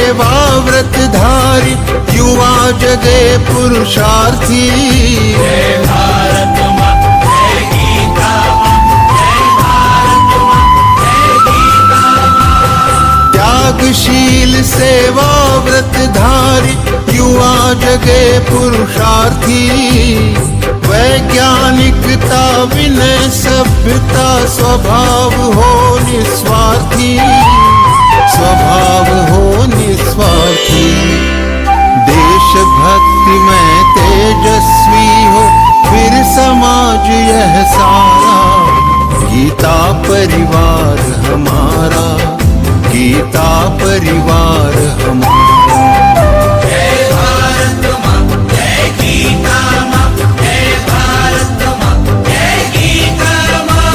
सेवा व्रतधारी युवा जगे पुरुषार्थी। जय भारत माँ, जय गीता माँ, जय भारत माँ, जय गीता माँ। त्यागशील सेवा व्रतधारी युवा जगे पुरुषार्थी। वैज्ञानिकता विनय सभ्यता स्वभाव हो निस्वार्थी, स्वभाव हो निस्वार्थी। देशभक्ति में तेजस्वी हो फिर समाज यह सारा। गीता परिवार हमारा, गीता परिवार हमारा। जय भारत माँ, जय गीता माँ, जय भारत माँ, जय गीता माँ।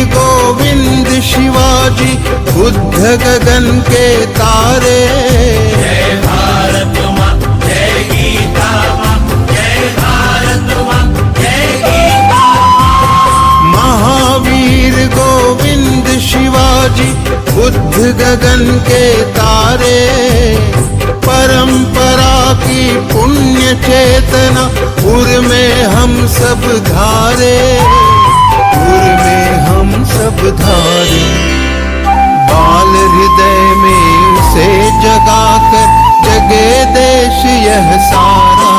गोविंद शिवाजी बुद्ध गगन के तारे। जय भारत माँ, जय गीता माँ, जय भारत माँ, जय गीता माँ। महावीर गोविंद शिवाजी बुद्ध गगन के तारे। परंपरा की पुण्य चेतना पुर में हम सब धारे, पुर में हम सब धारे। बाल हृदय में उसे जगाकर जगे देश यह सारा।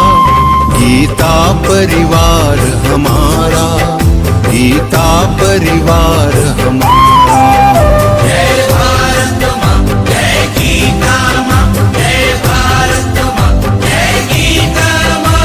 गीता परिवार हमारा, गीता परिवार हमारा। जय भारत माँ, जय गीता माँ, जय भारत माँ, जय गीता माँ।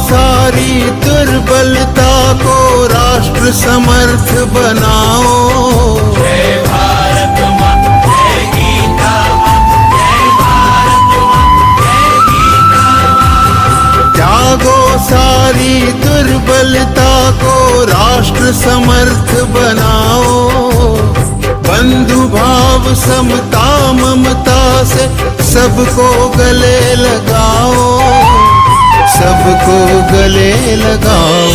सारी दुर्बलता को राष्ट्र समर्थ बनाओ। जय भारत माँ, जय गीता माँ, जय भारत माँ, जय गीता माँ। त्यागो सारी दुर्बलता को राष्ट्र समर्थ बनाओ। बंधु भाव समता ममता से सबको गले लगाओ, सबको गले लगाओ।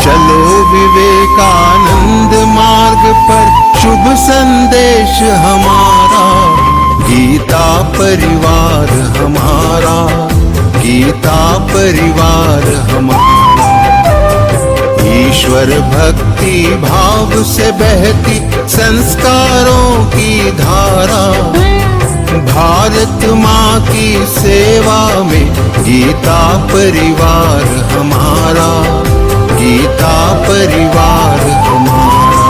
चलो विवेकानंद मार्ग पर शुभ संदेश हमारा। गीता परिवार हमारा, गीता परिवार हमारा। ईश्वर भक्ति भाव से बहती संस्कारों की धारा। भारत माँ की सेवा में गीता परिवार हमारा, गीता परिवार हमारा।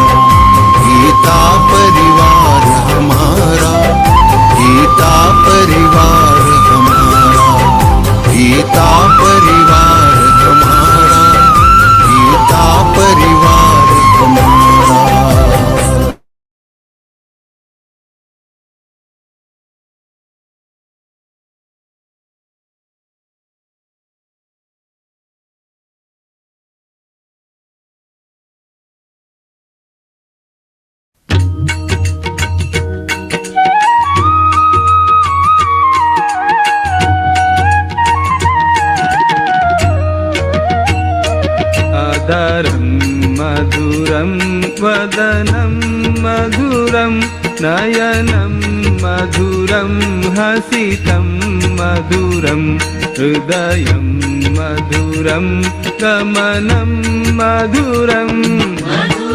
गीता परिवार हमारा, गीता परिवार हमारा। गीता परिवार हमारा, गीता परिवार हमारा। आदरं मधुरं वदनं मधुरं नयनं मधुरं हसितं मधुरं हृदयं मधुरं गमनं मधुरम् मधुराधिपतेरखिलं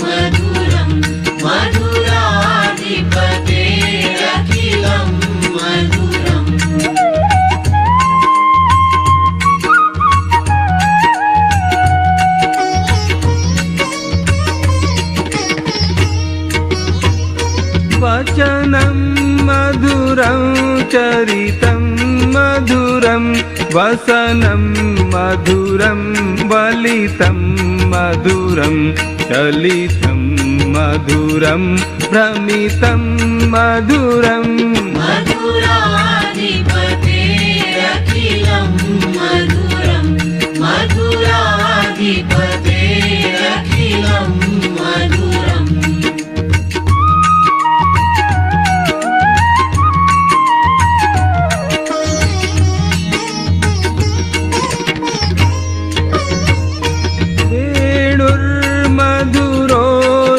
मधुरं मधुराधिपतेरखिलं मधुरम्। वचनं मधुरं चरितं मधुरं वसनं मधुरं वलितं मधुरं चलितं मधुरं भ्रमितं मधुरं मधुराधिपतेरखिलं मधुरं मधुराधिपतेरखिलं मधुरम् वेणुर्मधुरो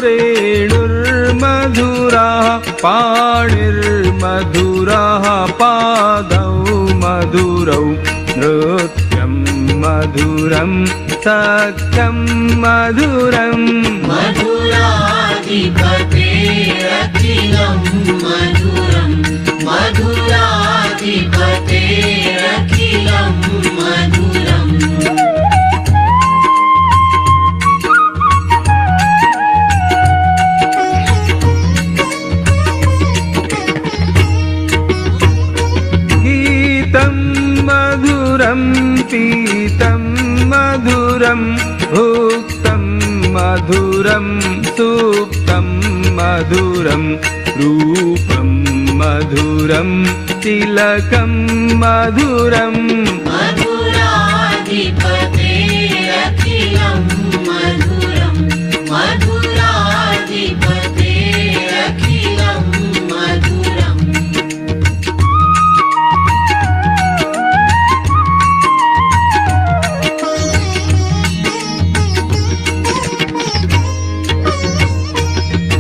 रेणुर्मधुरः पाणिर्मधुरः पादौ मधुरौ नृत्यं मधुरं सख्यं मधुरम् मधुराधिपतेरखिलं मधुरं मधुराधिपतेरखिलं मधुरम् गीतं मधुरं पीतं मधुरं भुक्तं मधुरं सुप्तं मधुरं रूपं मधुरं तिलकं मधुरं मधुराधिपतेरखिलं मधुरं मधुराधिपतेरखिलं मधुरम्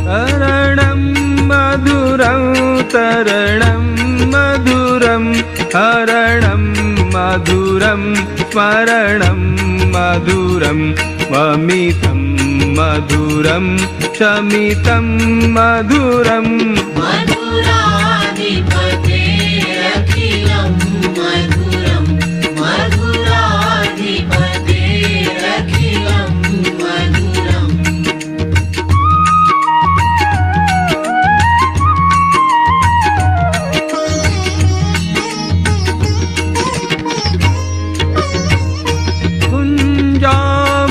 तरणं मधुरं तरणं मधुरं हरणं मधुरं स्मरणं मधुरं वमितं मधुरं शमितं मधुरं मधुराधिपतेरखिलं मधुरं मधुराधिपतेरखिलं मधुरम् कुञ्जा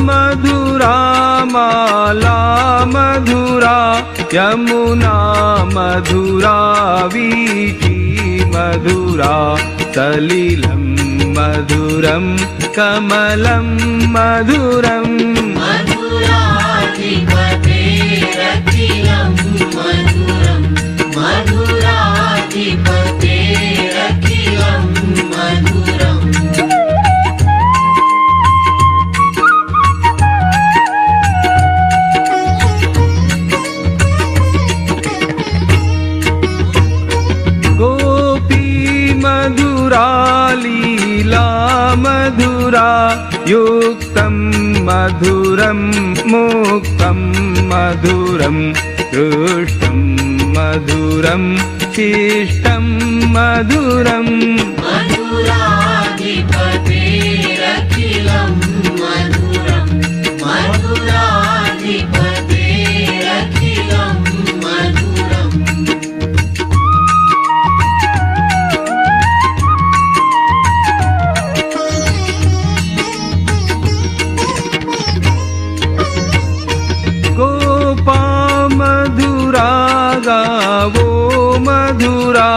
मधुरा माला मधुरा यमुना मधुरा वीची मधुरा सलिलं मधुरं कमलं मधुरं मधुराधिपतेरखिलं मधुरं मधुराधिपतेरखिलं मधुरम् गोपी मधुरा लीला मधुरा युक्तं मधुरं मुक्तं मधुरं दृष्टं मधुरं शिष्टं मधुरं मधुराधिपतेरखिलं मधुरं मधुराधिपतेरखिलं मधुरम् गोपा मधुरा गावो मधुरा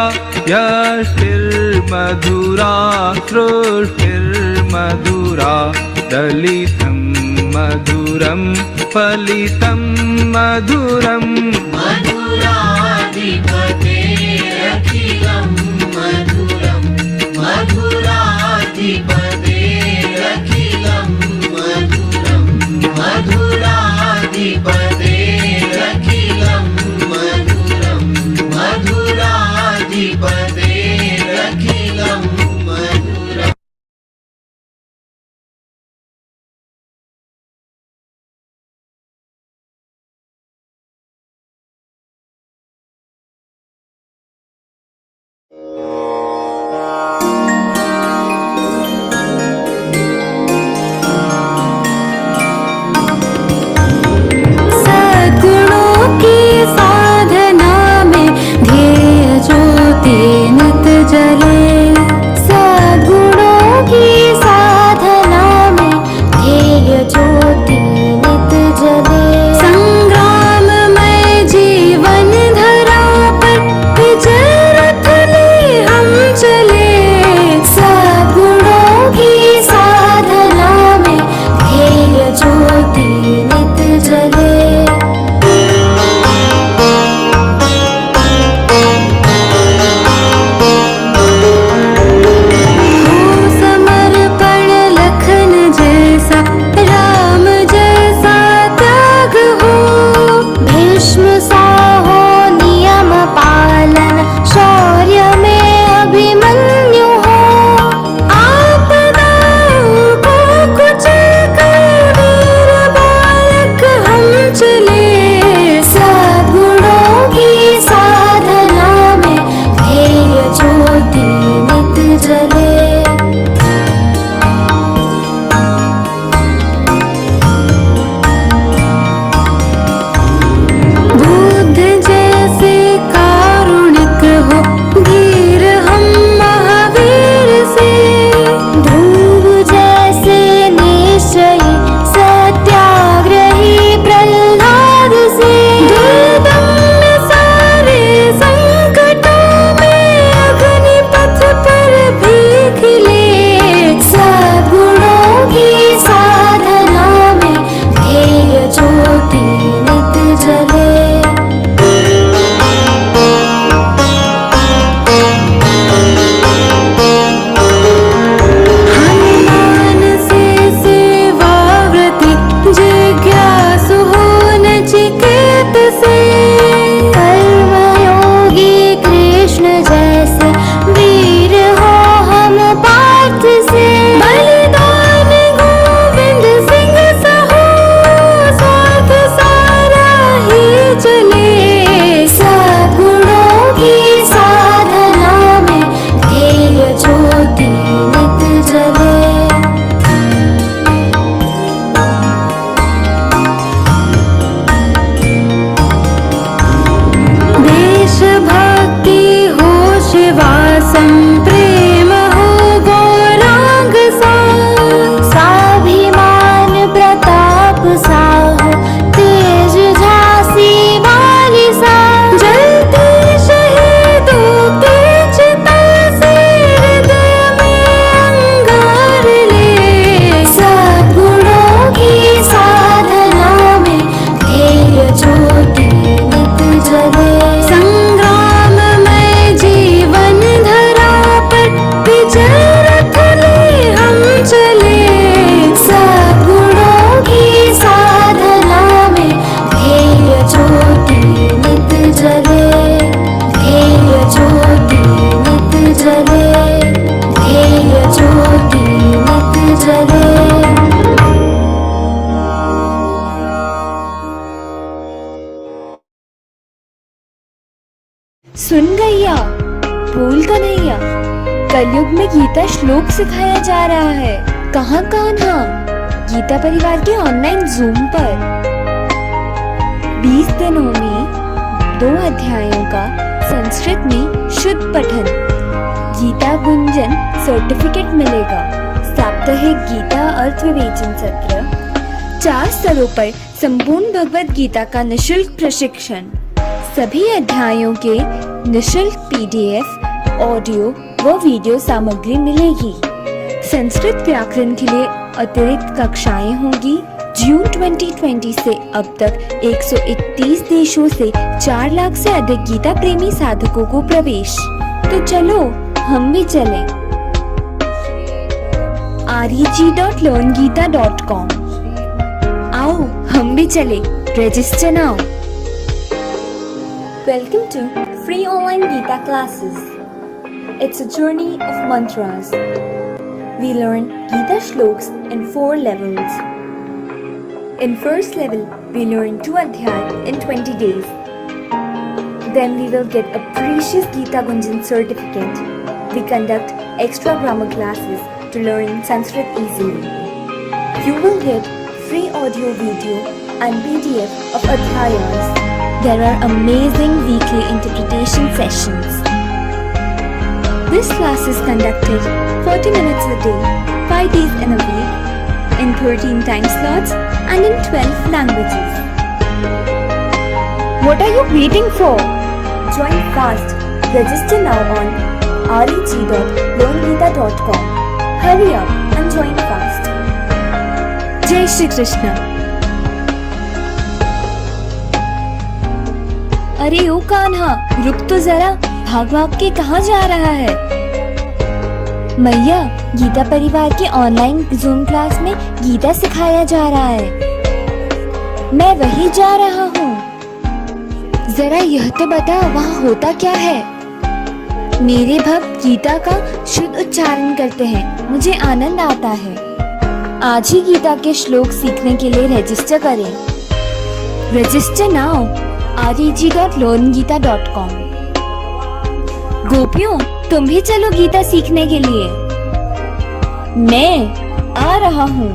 यष्टिर्मधुरा सृष्टिर्मधुरा दलितं मधुरं फलितं मधुरं मधुराधिपतेरखिलं मधुरं मधुराधिपतेरखिलं मधुरं मधुराधिपतेरखिलं मधुरं मधुराधिपतेरखिलं मधुरम् सुन गैया, बोल कन्हैया, कलयुग में गीता श्लोक सिखाया जा रहा है। कहाँ कान्हा? गीता परिवार के ऑनलाइन जूम पर 20 दिनों में 2 अध्यायों का संस्कृत में शुद्ध पठन, गीता गुंजन सर्टिफिकेट मिलेगा। साप्ताहिक गीता अर्थ विवेचन सत्र, 4 स्तरों पर संपूर्ण भगवद गीता का निशुल्क प्रशिक्षण, सभी अध्यायों के निशुल्क PDF, ऑडियो व वीडियो सामग्री मिलेगी। संस्कृत व्याकरण के लिए अतिरिक्त कक्षाएं होंगी। जून 2020 से अब तक 131 देशों से 4 लाख से अधिक गीता प्रेमी साधकों को प्रवेश। तो चलो हम भी चलें। reg.learngita.com। आओ हम भी चले, register now. Welcome to free online Geeta classes. It's a journey of mantras. We learn Geeta shloks in 4 levels. In first level, we learn 2 adhyay in 20 days. Then we will get a precious Geeta Gunjan certificate. We conduct extra grammar classes to learn Sanskrit easily. You will get free audio, video and PDF of adhyayas. There are amazing weekly interpretation sessions. This class is conducted 40 minutes a day, 5 days in a week, in 13 time slots and in 12 languages. What are you waiting for? Join fast. Register now on reg.learngita.com. Hurry up and join fast. Jai Shri Krishna. अरे ओ कान्हा, रुक तो जरा, भाग भाग के कहाँ जा रहा है? मैया, गीता परिवार के ऑनलाइन जूम क्लास में गीता सिखाया जा रहा है। मैं वही जा रहा हूँ। जरा यह तो बता, वहाँ होता क्या है? मेरे भक्त गीता का शुद्ध उच्चारण करते हैं, मुझे आनंद आता है। आज ही गीता के श्लोक सीखने के लिए रजिस्टर करें। Register now reg.learngita.com। गोपियों, तुम भी चलो गीता सीखने के लिए। मैं आ रहा हूँ।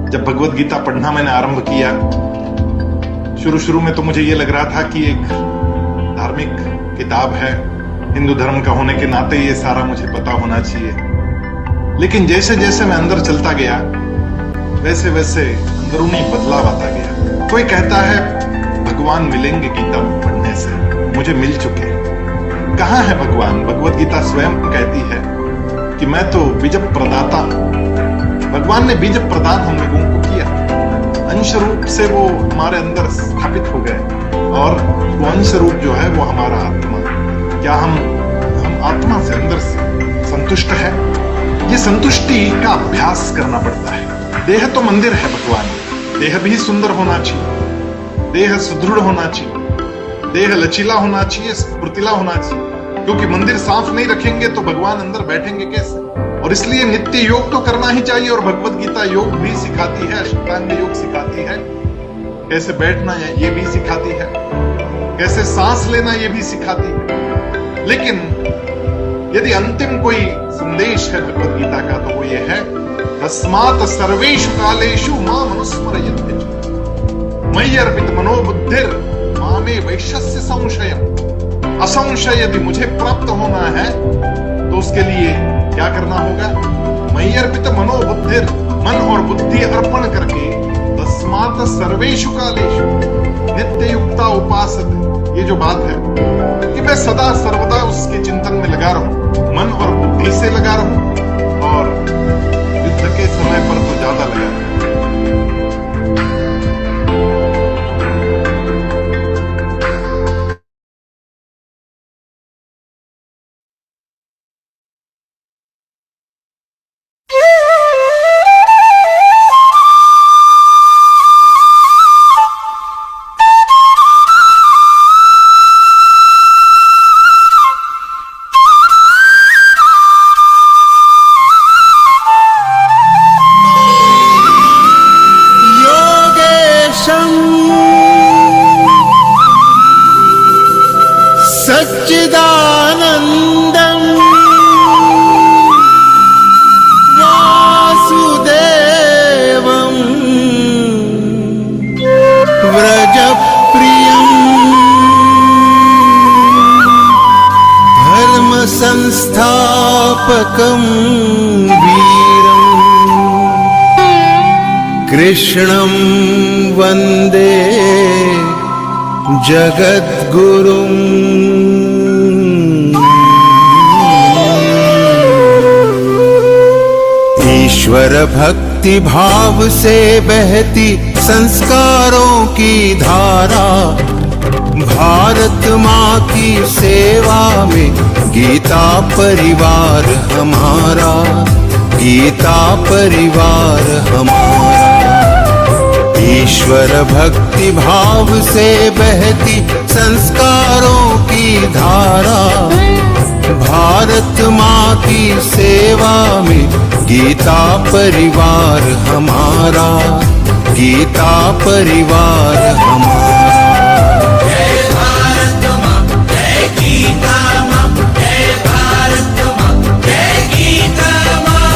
जब भगवत गीता पढ़ना मैंने आरंभ किया, शुरू में तो मुझे ये लग रहा था कि एक धार्मिक किताब है, हिंदू धर्म का होने के नाते ये सारा मुझे पता होना चाहिए। लेकिन जैसे जैसे मैं अंदर चलता गया, वैसे वैसे अंदरूनी बदलाव आता गया। कोई कहता है भगवान मिलेंगे गीता पढ़ने से, मुझे मिल चुके। कहाँ है भगवान? भगवत गीता स्वयं कहती है कि मैं तो बीज प्रदाता हूं। भगवान ने बीज प्रदान हम लोगों को किया, अंश रूप से वो हमारे अंदर स्थापित हो गए, और वो अंश रूप जो है वो हमारा आत्मा। क्या हम आत्मा से अंदर से संतुष्ट है? ये संतुष्टि का अभ्यास करना पड़ता है। देह तो मंदिर है भगवान, देह भी सुंदर होना चाहिए, देह सुदृढ़ होना चाहिए, देह लचीला होना चाहिए, फुर्तीला होना चाहिए, क्योंकि मंदिर साफ नहीं रखेंगे तो भगवान अंदर बैठेंगे कैसे? और इसलिए नित्य योग तो करना ही चाहिए। और भगवत गीता योग भी सिखाती है, अष्टांग योग सिखाती है, कैसे बैठना है ये भी सिखाती है, कैसे सांस लेना ये भी सिखाती है। लेकिन यदि अंतिम कोई संदेश है भगवद गीता का तो वो ये है, तस्मात् सर्वेषु कालेषु मां अनुस्मरयन्ति मयि अर्पित मनोबुद्धिर मामे वैश्यस्य संशयम्। असंशय यदि मुझे प्राप्त होना है तो उसके लिए क्या करना होगा? मयि अर्पित मनोबुद्धिर, मन और बुद्धि अर्पण करके, तस्मात् सर्वेषु कालेषु नित्य युक्ता उपासते, ये जो बात है कि मैं सदा सर्वदा उसके चिंतन में लगा रहूं, मन और बुद्धि से लगा रहूं, और युद्ध के समय पर तो ज्यादा लगा रहूं। सच्चिदानन्दं वासुदेवं व्रजप्रियं धर्म संस्थापकं वीरं कृष्णं वन्दे जगद्गुरुं। ईश्वर भक्ति भाव से बहती संस्कारों की धारा, भारत माँ की सेवा में गीता परिवार हमारा, गीता परिवार हमारा। ईश्वर भक्ति भाव से बहती संस्कारों की धारा, भारत माँ की सेवा में गीता परिवार हमारा, गीता परिवार हमारा। जय भारत माँ, जय गीता माँ, जय भारत माँ, जय गीता माँ।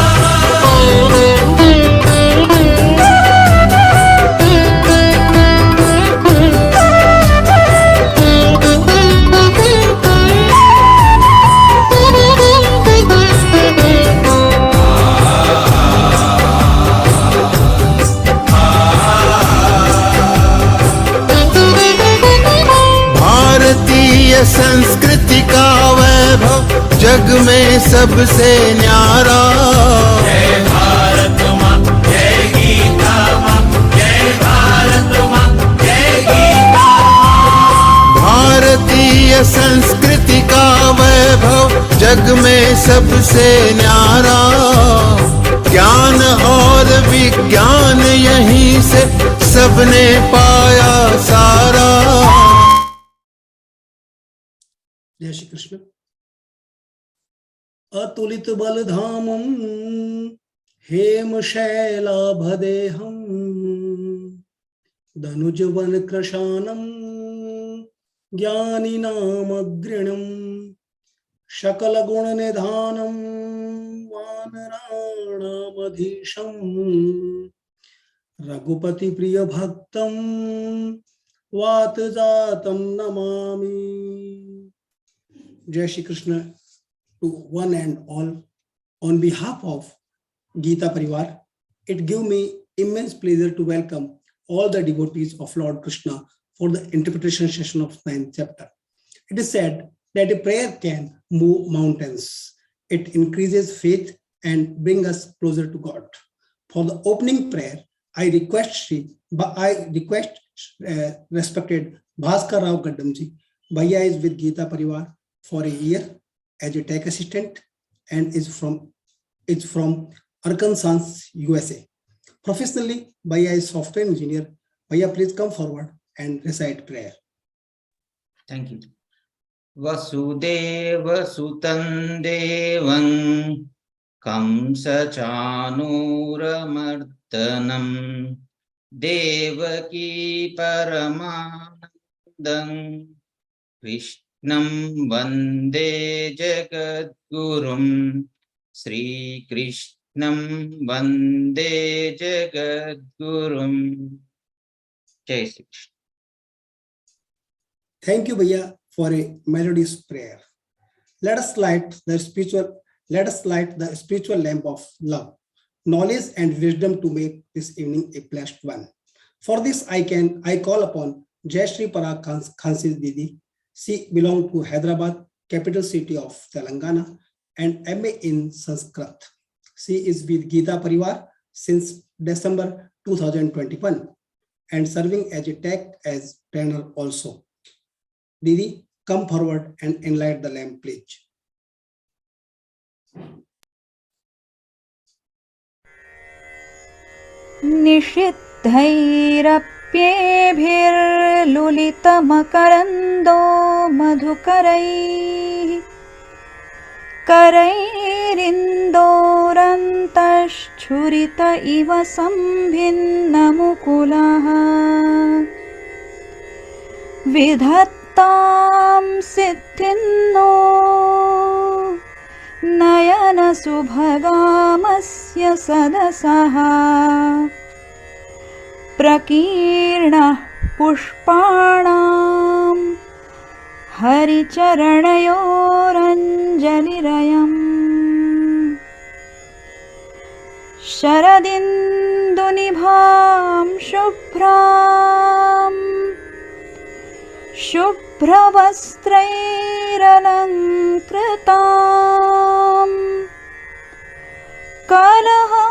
संस्कृति का वैभव जग में सबसे न्यारा, जय भारत माँ, जय गीता माँ, जय भारत माँ, जय गीता माँ। भारतीय संस्कृति का वैभव जग में सबसे न्यारा, ज्ञान और विज्ञान यहीं से सबने पाया सारा। जय श्री कृष्ण। अतुलित बलधामं हेमशैलाभदेहं धनुजवन कृशानं ज्ञानिनामग्रणं सकल गुण निधानं वानराणामधीशं रघुपति प्रिय भक्तं वात जातं Namami. Jai Shri Krishna to one and all. On behalf of Geeta Parivar, it gives me immense pleasure to welcome all the devotees of Lord Krishna for the interpretation session of 9th chapter. It is said that a prayer can move mountains. It increases faith and brings us closer to God. For the opening prayer, I request respected Bhaskar Rao Gaddamji. Bhaiya is with Geeta Parivar for a year as a tech assistant and is from Arkansas, USA. Professionally, Bhaiya is software engineer. Bhaiya, please come forward and recite prayer. Thank you. Vasudeva Sutan Devan Kamsa Chanuramartanam Devaki Paramanandam Krishna वन्दे जगद्गुरुं श्रीकृष्णं वन्दे जगद्गुरुं जय Shri Krishna. Thank you, Bhaiya, for a melodious prayer. Let us light the spiritual lamp of love, knowledge, and wisdom to make this evening a blessed one. For this, I call upon Jayashree Parag Khansis Didi. She belongs to Hyderabad, capital city of Telangana, and MA in Sanskrit. She is with Geeta Parivar since December 2021 and serving as a tech as trainer also. Didi, come forward and enlight the lamp, please. निषिद्धैरप्येभिर्लुलितमकरन्दो मधुकरैः करैरिन्दोरन्तश्छुरित इव सम्भिन्नमुकुलः विधत्तां सिद्धिन्नो नयनसुभगामस्य सदसः प्रकीर्णः पुष्पाणां हरिचरणयोरञ्जलिरयम् शरदिन्दुनिभां शुभ्रवस्त्रैरलङ्कृतां कलहंसकृतावासां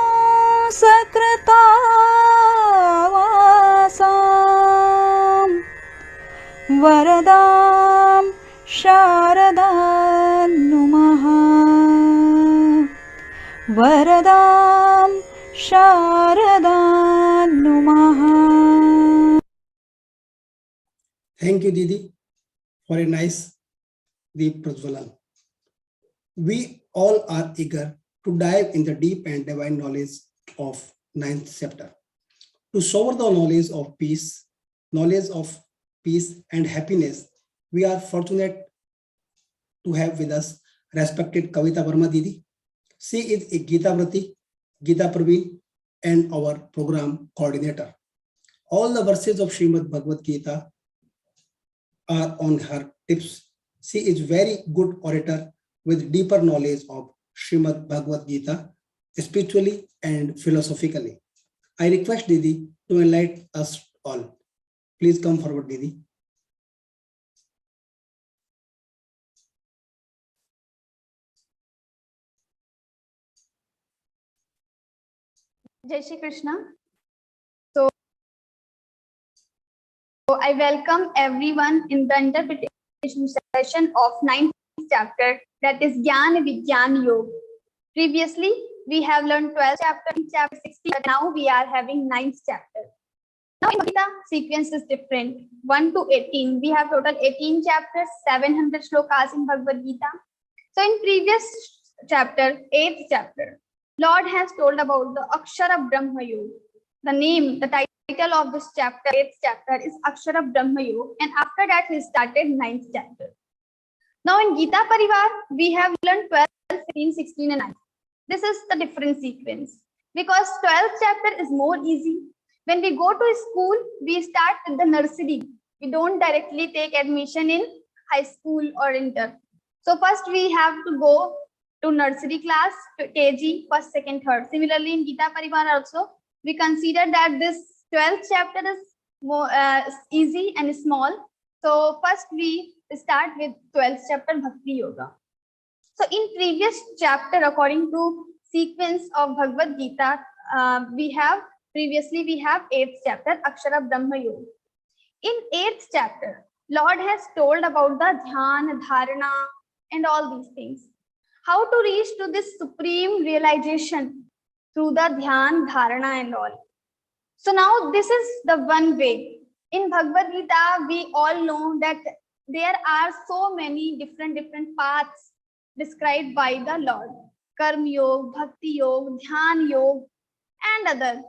वरदां शारदां नुमः वरदां शारदां नुमः. Thank you, Didi, for a nice deep prajwalan. We all are eager to dive in the deep and divine knowledge of 9th chapter. To shower the knowledge of peace and happiness, we are fortunate to have with us respected Kavita Verma Didi. She is a Geeta Vrati, Geeta Praveen, and our program coordinator. All the verses of Śrīmad-Bhagavadgītā are on her tips. She is very good orator with deeper knowledge of Śrīmad-Bhagavadgītā, spiritually and philosophically. I request Didi to enlighten us all. Please come forward, Didi. Jai Shri Krishna. So I welcome everyone in the interpretation session of 9th chapter, that is Jnana Vijnana Yoga. Previously, we have learned 12th chapter, chapter 16, but now we are having 9th chapter. Now in Gita, sequence is different. 1 to 18. We have total 18 chapters, 700 shlokas in Bhagavad Gita. So in previous chapter, 8th chapter, Lord has told about the Akshara Brahma Yoga. The name, the title of this chapter, 8th chapter, is Akshara Brahma Yoga, and after that he started 9th chapter. Now in Geeta Parivar, we have learned 12, 15, 16 and 19. This is the different sequence because 12th chapter is more easy. When we go to school, we start with the nursery. We don't directly take admission in high school or inter. So first we have to go to nursery class, to KG, first, second, third. Similarly, in Geeta Parivar also, we consider that this 12th chapter is more easy and small. So first we start with 12th chapter Bhakti Yoga. So in previous chapter, according to sequence of Bhagavad Gita, we have 8th chapter Akshara Brahma Yoga. In 8th chapter, Lord has told about the Dhyana, Dharana and all these things. How to reach to this supreme realization through the Dhyan, Dharana and all. So now this is the one way. In Bhagavad Gita, we all know that there are so many different paths described by the Lord. Karma Yoga, Bhakti Yoga, Dhyan Yoga and other.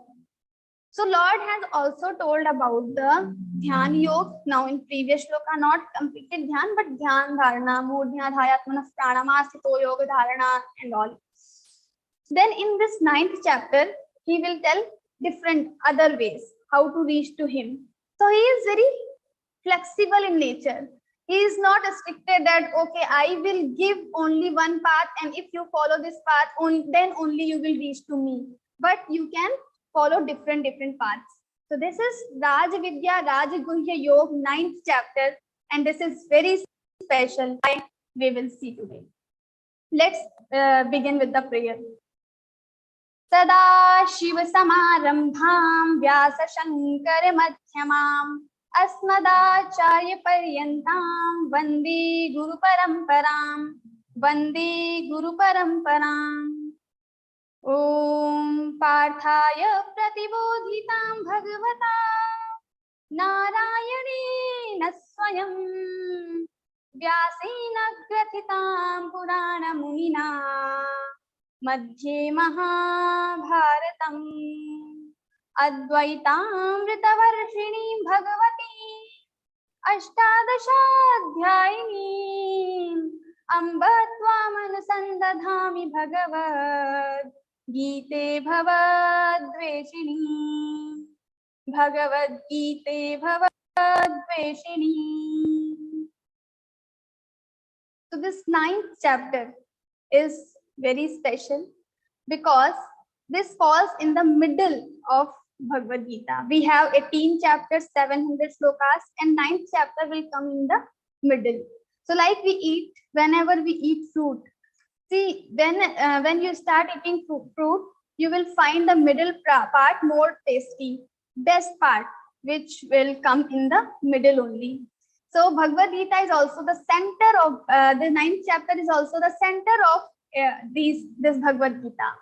So Lord has also told about the Dhyan Yoga. Now in previous shloka, not completed Dhyan, but Dhyan Dharana, Murdhya Dhayatmana Pranamastito Yoga Dharana and all. Then in this 9th chapter, he will tell different other ways how to reach to him. So he is very flexible in nature. He is not restricted that, okay, I will give only one path, and if you follow this path, then only you will reach to me. But you can follow different paths. So this is Raj Vidya Raj Guhya Yoga 9th chapter, and this is very special. We will see today. Let's begin with the prayer. Sada Shiva Samarambham Vyasa Shankar Madhyamam Asmadacharya Paryantam Vande Guru Paramparam Vande Guru Paramparam. Om Parthaya Pratibodhitam Bhagavata Narayane Swayam Vyasena Grathitam Purana Munina Madhye Mahabharatam Advaitamrita Varshini Bhagavati Ashtadashadhyayini Amba Tvamanusandadhami Bhagavad Geeta Bhavadveshini Bhagavad-Geeta Bhavadveshini. So this 9th chapter is very special because this falls in the middle of Bhagavad Gita. We have 18 chapters, 700 slokas, and 9th chapter will come in the middle. So like we eat, whenever we eat fruit, see, when you start eating fruit, you will find the middle part more tasty, best part, which will come in the middle only. So Bhagavad Gita is also the center of, the 9th chapter is also the center of this Bhagavad Gita.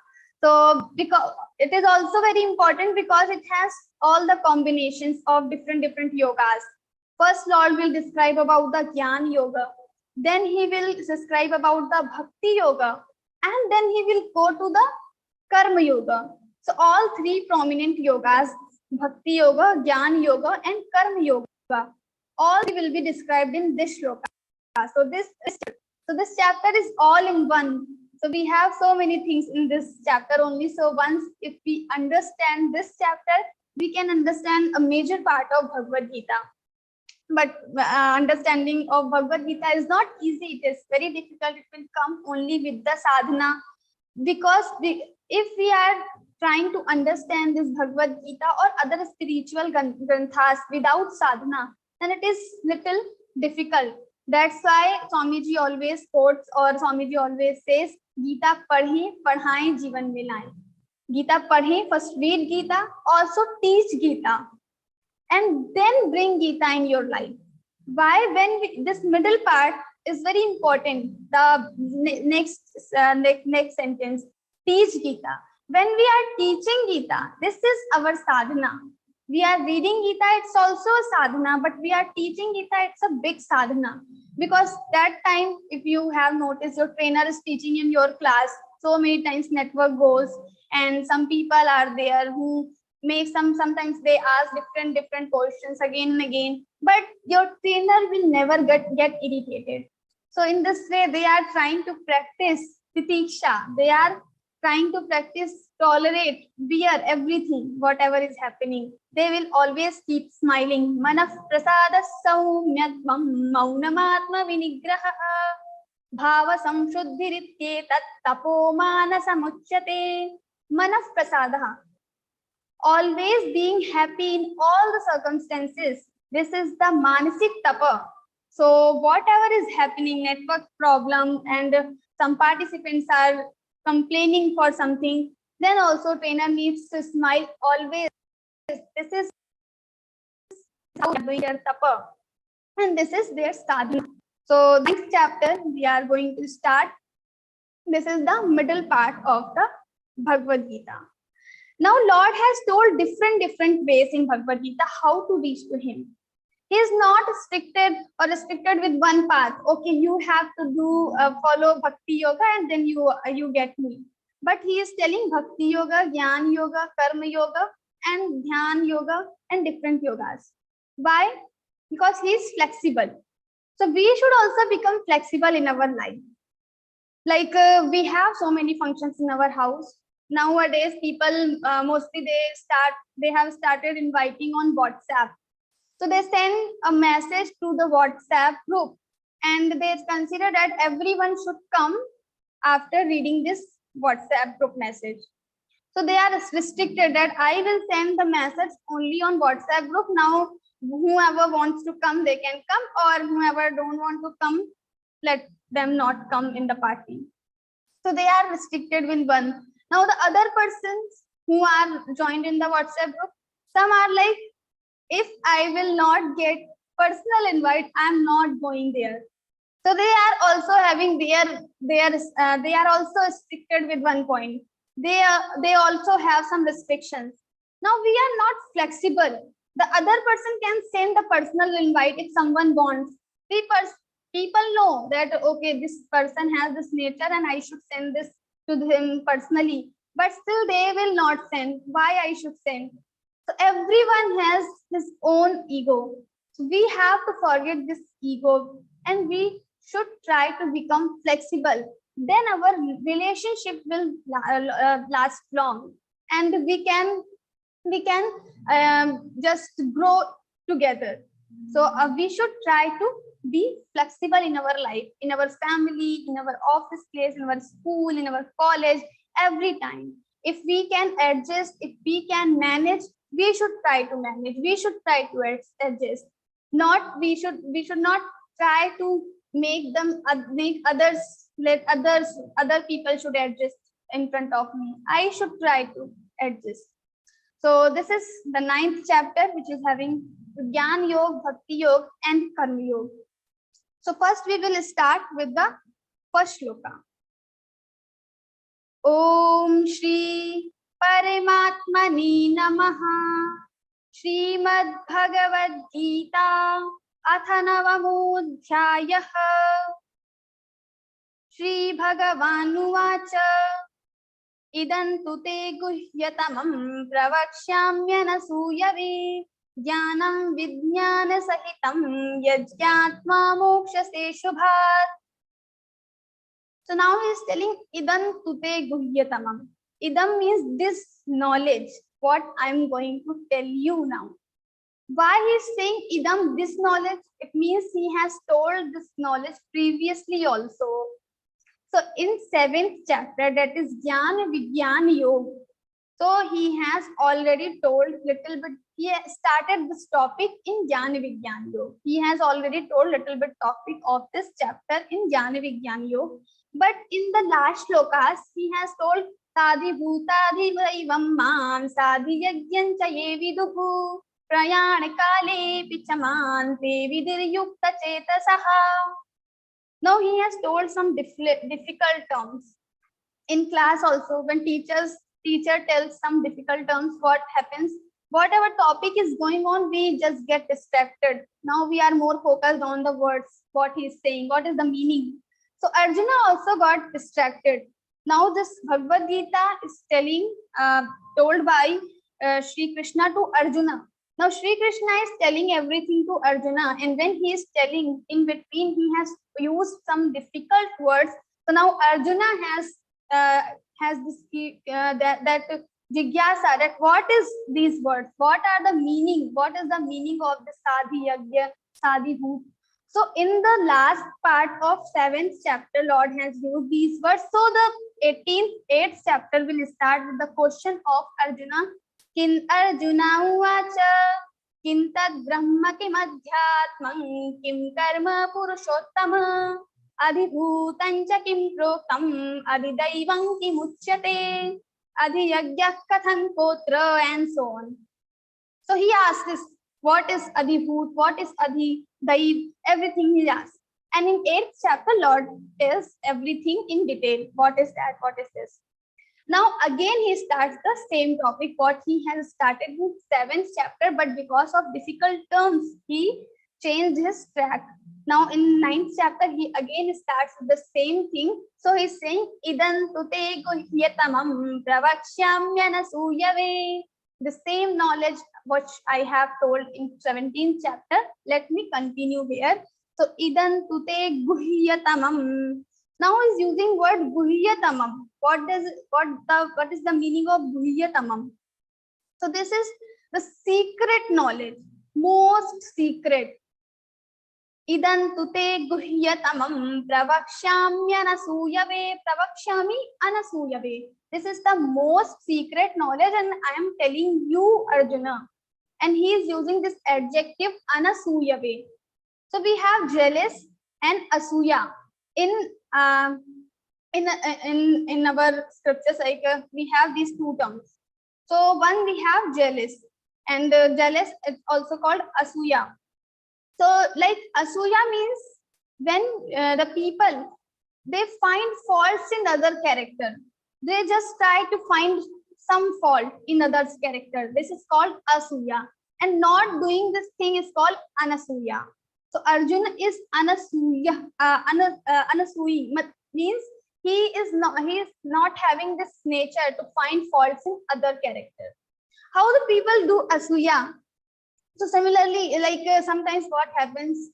So because it is also very important because it has all the combinations of different yogas. First, Lord will describe about the Jnana Yoga. Then he will describe about the Bhakti Yoga. And then he will go to the Karma Yoga. So all three prominent yogas, Bhakti Yoga, Jnana Yoga and Karma Yoga, all will be described in this shloka. So this chapter is all in one. So we have so many things in this chapter only. So once if we understand this chapter, we can understand a major part of Bhagavad Gita. But understanding of Bhagavad Gita is not easy. It is very difficult. It will come only with the sadhana. Because if we are trying to understand this Bhagavad Gita or other spiritual granthas without sadhana, then it is little difficult. That's why Swamiji always quotes or Swamiji always says, Gita padhe, padhaye, jivan mein laaye. Gita padhe, first read Gita, also teach Gita, and then bring Gita in your life. Why? When this middle part is very important. The next sentence, teach Gita. When we are teaching Gita, this is our sadhana. We are reading Gita, it's also a sadhana, but we are teaching Gita, it's a big sadhana. Because that time, if you have noticed, your trainer is teaching in your class, so many times network goes, and some people are there who make sometimes they ask different questions again and again, but your trainer will never get irritated. So in this way, they are trying to practice titiksha. They are trying to practice tolerate, bear everything, whatever is happening. They will always keep smiling. Manaf prasada saumyatvam maunamatma vinigraha bhava samshuddhiritte tat tapomana samuchyate. Manaf prasadaha. Always being happy in all the circumstances. This is the manasik tapa. So whatever is happening, network problem, and some participants are complaining for something, then also trainer needs to smile always. This is how they are doing their tapa, and this is their sadhana. So next chapter we are going to start. This is the middle part of the Bhagavad Gita. Now Lord has told different ways in Bhagavad Gita how to reach to him. He is not restricted with one path. Okay, you have to do follow Bhakti Yoga and then you get me. But he is telling Bhakti Yoga, Jnana Yoga, Karma Yoga, and Dhyan Yoga and different yogas. Why? Because he is flexible. So we should also become flexible in our life. Like we have so many functions in our house. Nowadays, people mostly they have started inviting on WhatsApp. So they send a message to the WhatsApp group, and they consider that everyone should come after reading this WhatsApp group message. So they are restricted that I will send the message only on WhatsApp group. Now, whoever wants to come, they can come, or whoever don't want to come, let them not come in the party. So they are restricted with one. Now the other persons who are joined in the WhatsApp group, some are like, if I will not get personal invite, I am not going there. So they are also having they are also restricted with one point. They also have some restrictions. Now we are not flexible. The other person can send the personal invite if someone wants. People know that okay, this person has this nature and I should send this to him personally, but still they will not send. Why I should send? So everyone has his own ego. So we have to forget this ego and we should try to become flexible. Then our relationship will last long, and we can just grow together. So we should try to be flexible in our life, in our family, in our office place, in our school, in our college, every time. If we can adjust, if we can manage, we should try to manage. We should try to adjust. We should not try to make other people should adjust in front of me. I should try to adjust. So this is the 9th chapter, which is having Jnana Yoga, Bhakti Yoga, and Karma Yoga. So first we will start with the first shloka. Om Shri Paramatmani Namaha. Śrīmad-Bhagavadgītā atha navamodhyāyah. Shri Bhagavanuvāca. Idantu te guhyatamam pravakshyamyanasūyave. Jnanam vijnana sahitam yajñātmā mokṣase shubhat. So now he is telling idam tute guhyatamam. Idam means this knowledge, what I am going to tell you now. Why he is saying idam, this knowledge? It means he has told this knowledge previously also. So in 7th chapter, that is Jnana Vijnana Yoga. So he has already told little bit. He started this topic in Jnana Vijnana Yoga. He has already told little bit topic of this chapter in Jnana Vijnana Yoga. But in the last shlokas, he has told Sadhi Bhutadhi Vaivam Mam Sadhi Yajnancha Ye Viduhu Prayana Kale Pichamante Vidir Yukta Chetasaha. Now he has told some difficult terms. In class also, when teacher tells some difficult terms, what happens? Whatever topic is going on, we just get distracted. Now we are more focused on the words, what he is saying, what is the meaning. So Arjuna also got distracted. Now this Bhagavad Gita is told by Shri Krishna to Arjuna. Now Shri Krishna is telling everything to Arjuna, and when he is telling, in between he has used some difficult words. So now Arjuna has this that jigyasa, that what is these words? What are the meaning? What is the meaning of the Sadhi Yagya, Sadhi Bhut? So in the last part of 7th chapter, Lord has used these words. So the 8th chapter will start with the question of Arjuna. Kin Arjuna uvacha, kim tad brahma kim adhyatmam, kim karma purushottama, adhibhutancha kim proktam, adhidaivam kim uchyate, adhiyagyak kathan kotra, and so on. So he asks this, what is adhibhut, what is adhidaiv, everything he asks. And in 8th chapter, Lord tells everything in detail. What is that? What is this? Now again he starts the same topic what he has started in 7th chapter, but because of difficult terms he changed his track. Now in 9th chapter he again starts with the same thing. So he's saying idan tute guhyatamam pravakshyamyanasūyave the same knowledge which I have told in 17th chapter. Let me continue here. So idan tute guhyatamam. Now is using word guhyatamam. What is the meaning of guhyatamam? So this is the secret knowledge, most secret. Idan tute guhyatamam pravakshamyanasuyave. Pravakshami anasuyave. This is the most secret knowledge, and I am telling you, Arjuna. And he is using this adjective anasuyave. So we have jealous and asuya in our scriptures. Like we have these two terms. So one we have jealous, and jealous is also called asuya. So like asuya means when the people, they find faults in other character. They just try to find some fault in others' character. This is called asuya, and not doing this thing is called anasuya. So Arjuna is anasuya. Anasuyi means he is not having this nature to find faults in other character. How the people do asuya? So similarly, like sometimes what happens,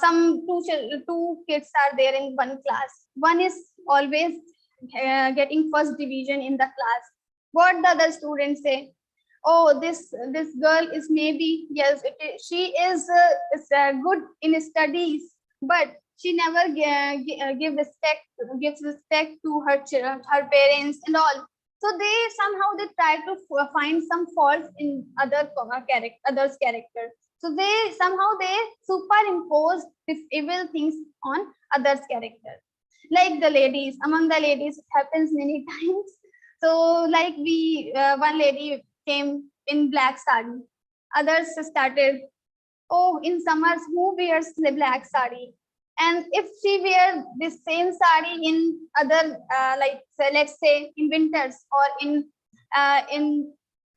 some two kids are there in one class. One is always getting first division in the class. What the other students say? Oh, this girl is maybe, yes, she is good in studies, but she never gives respect to her parents and all. So they try to find some faults in others' character. So they superimpose these evil things on others' character. Like the ladies, among the ladies, it happens many times. So like one lady came in black sari. Others started, oh, in summers, who wears the black sari? And if she wears this same sari in other, let's say in winters or in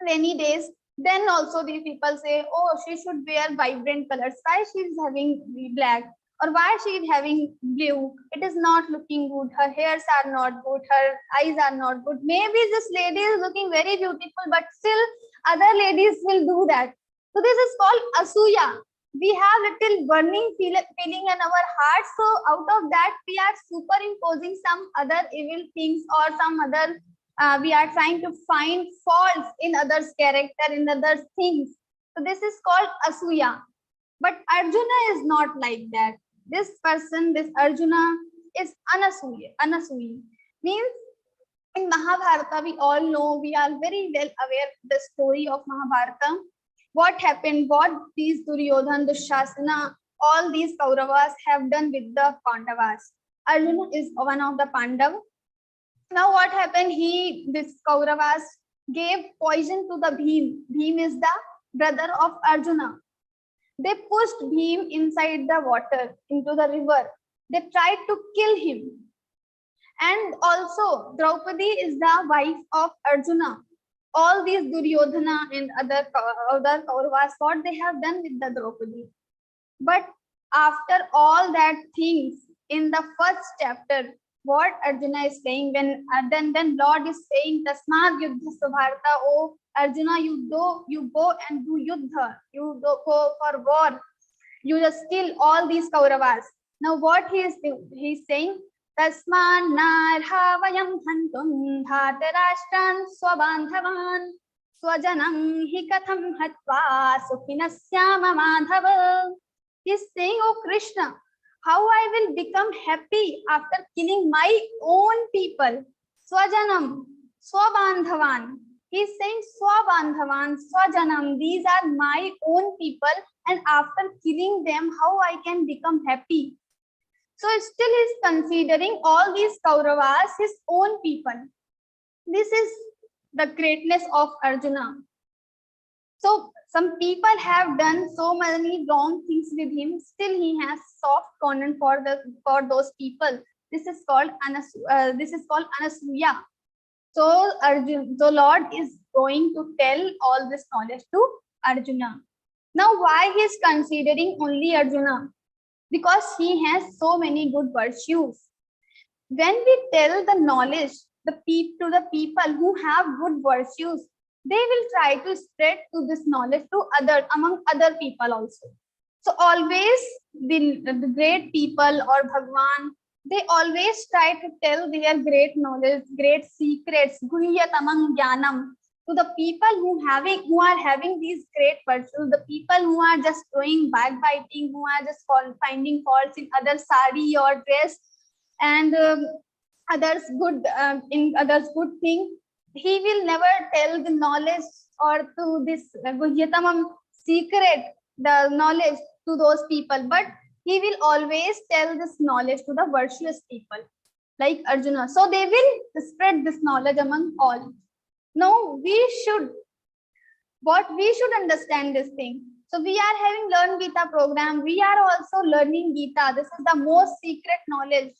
rainy days, then also the people say, oh, she should wear vibrant colors. Why she is having the black? Or why she is having blue? It is not looking good. Her hairs are not good. Her eyes are not good. Maybe this lady is looking very beautiful, but still other ladies will do that. So this is called asuya. We have little burning feeling in our heart. So out of that, we are superimposing some other evil things or some other, we are trying to find faults in others' character, in others' things. So this is called asuya. But Arjuna is not like that. This person, this Arjuna, is anasuyi. Means in Mahabharata, we all know, we are very well aware of the story of Mahabharata. What happened, what these Duryodhan, Dushasana, all these Kauravas have done with the Pandavas. Arjuna is one of the Pandav. Now what happened, this Kauravas gave poison to the Bhim. Bhim is the brother of Arjuna. They pushed Bhim inside the water, into the river. They tried to kill him. And also, Draupadi is the wife of Arjuna. All these Duryodhana and other Kauravas, what they have done with the Draupadi. But after all that things, in the first chapter, what Arjuna is saying, when then Lord is saying, Tasmad Yuddha Subharta, oh Arjuna, you go and do Yuddha, you go for war, you just kill all these Kauravas. Now what he's saying, Tasman narhavayam hantum dhatarashtan swabandhavan swajanam hi katham hatva sukinasyama madhava. He's saying, oh Krishna, how I will become happy after killing my own people. Swajanam, swabandhavan. He's saying swabandhavan, swajanam. These are my own people, and after killing them, how I can become happy? So still he's considering all these Kauravas his own people. This is the greatness of Arjuna. So some people have done so many wrong things with him. Still he has soft corner for those people. This is called anasuya. So Lord is going to tell all this knowledge to Arjuna. Now why he is considering only Arjuna? Because he has so many good virtues. When we tell the knowledge to the people who have good virtues, they will try to spread to this knowledge to among other people also. So always the great people or Bhagwan, they always try to tell their great knowledge, great secrets, guhyatamam jnanam, to the people who are having these great virtues, the people who are just doing backbiting, who are just finding faults in other sari or dress and others good in others good thing. He will never tell the knowledge or to this guhyatamam secret, the knowledge to those people, but he will always tell this knowledge to the virtuous people like Arjuna. So they will spread this knowledge among all. Now we should understand this thing. So we are having Learn Gita program. We are also learning Gita. This is the most secret knowledge.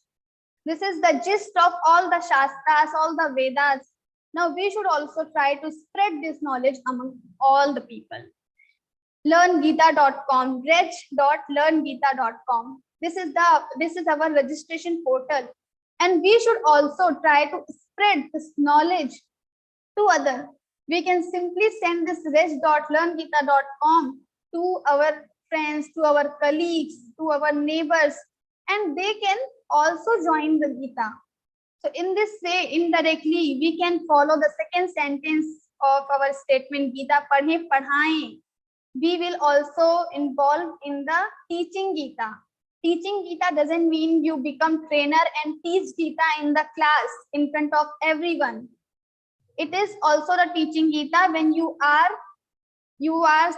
This is the gist of all the Shastras, all the Vedas. Now we should also try to spread this knowledge among all the people. LearnGeeta.com, reg.learngeeta.com. This is our registration portal, and we should also try to spread this knowledge to others. We can simply send this reg.learngeeta.com to our friends, to our colleagues, to our neighbors, and they can also join the Gita. So in this way, indirectly, we can follow the second sentence of our statement, Gita padhe padhaye. We will also involve in the teaching Gita. Teaching Gita doesn't mean you become trainer and teach Gita in the class in front of everyone. It is also the teaching Gita when you are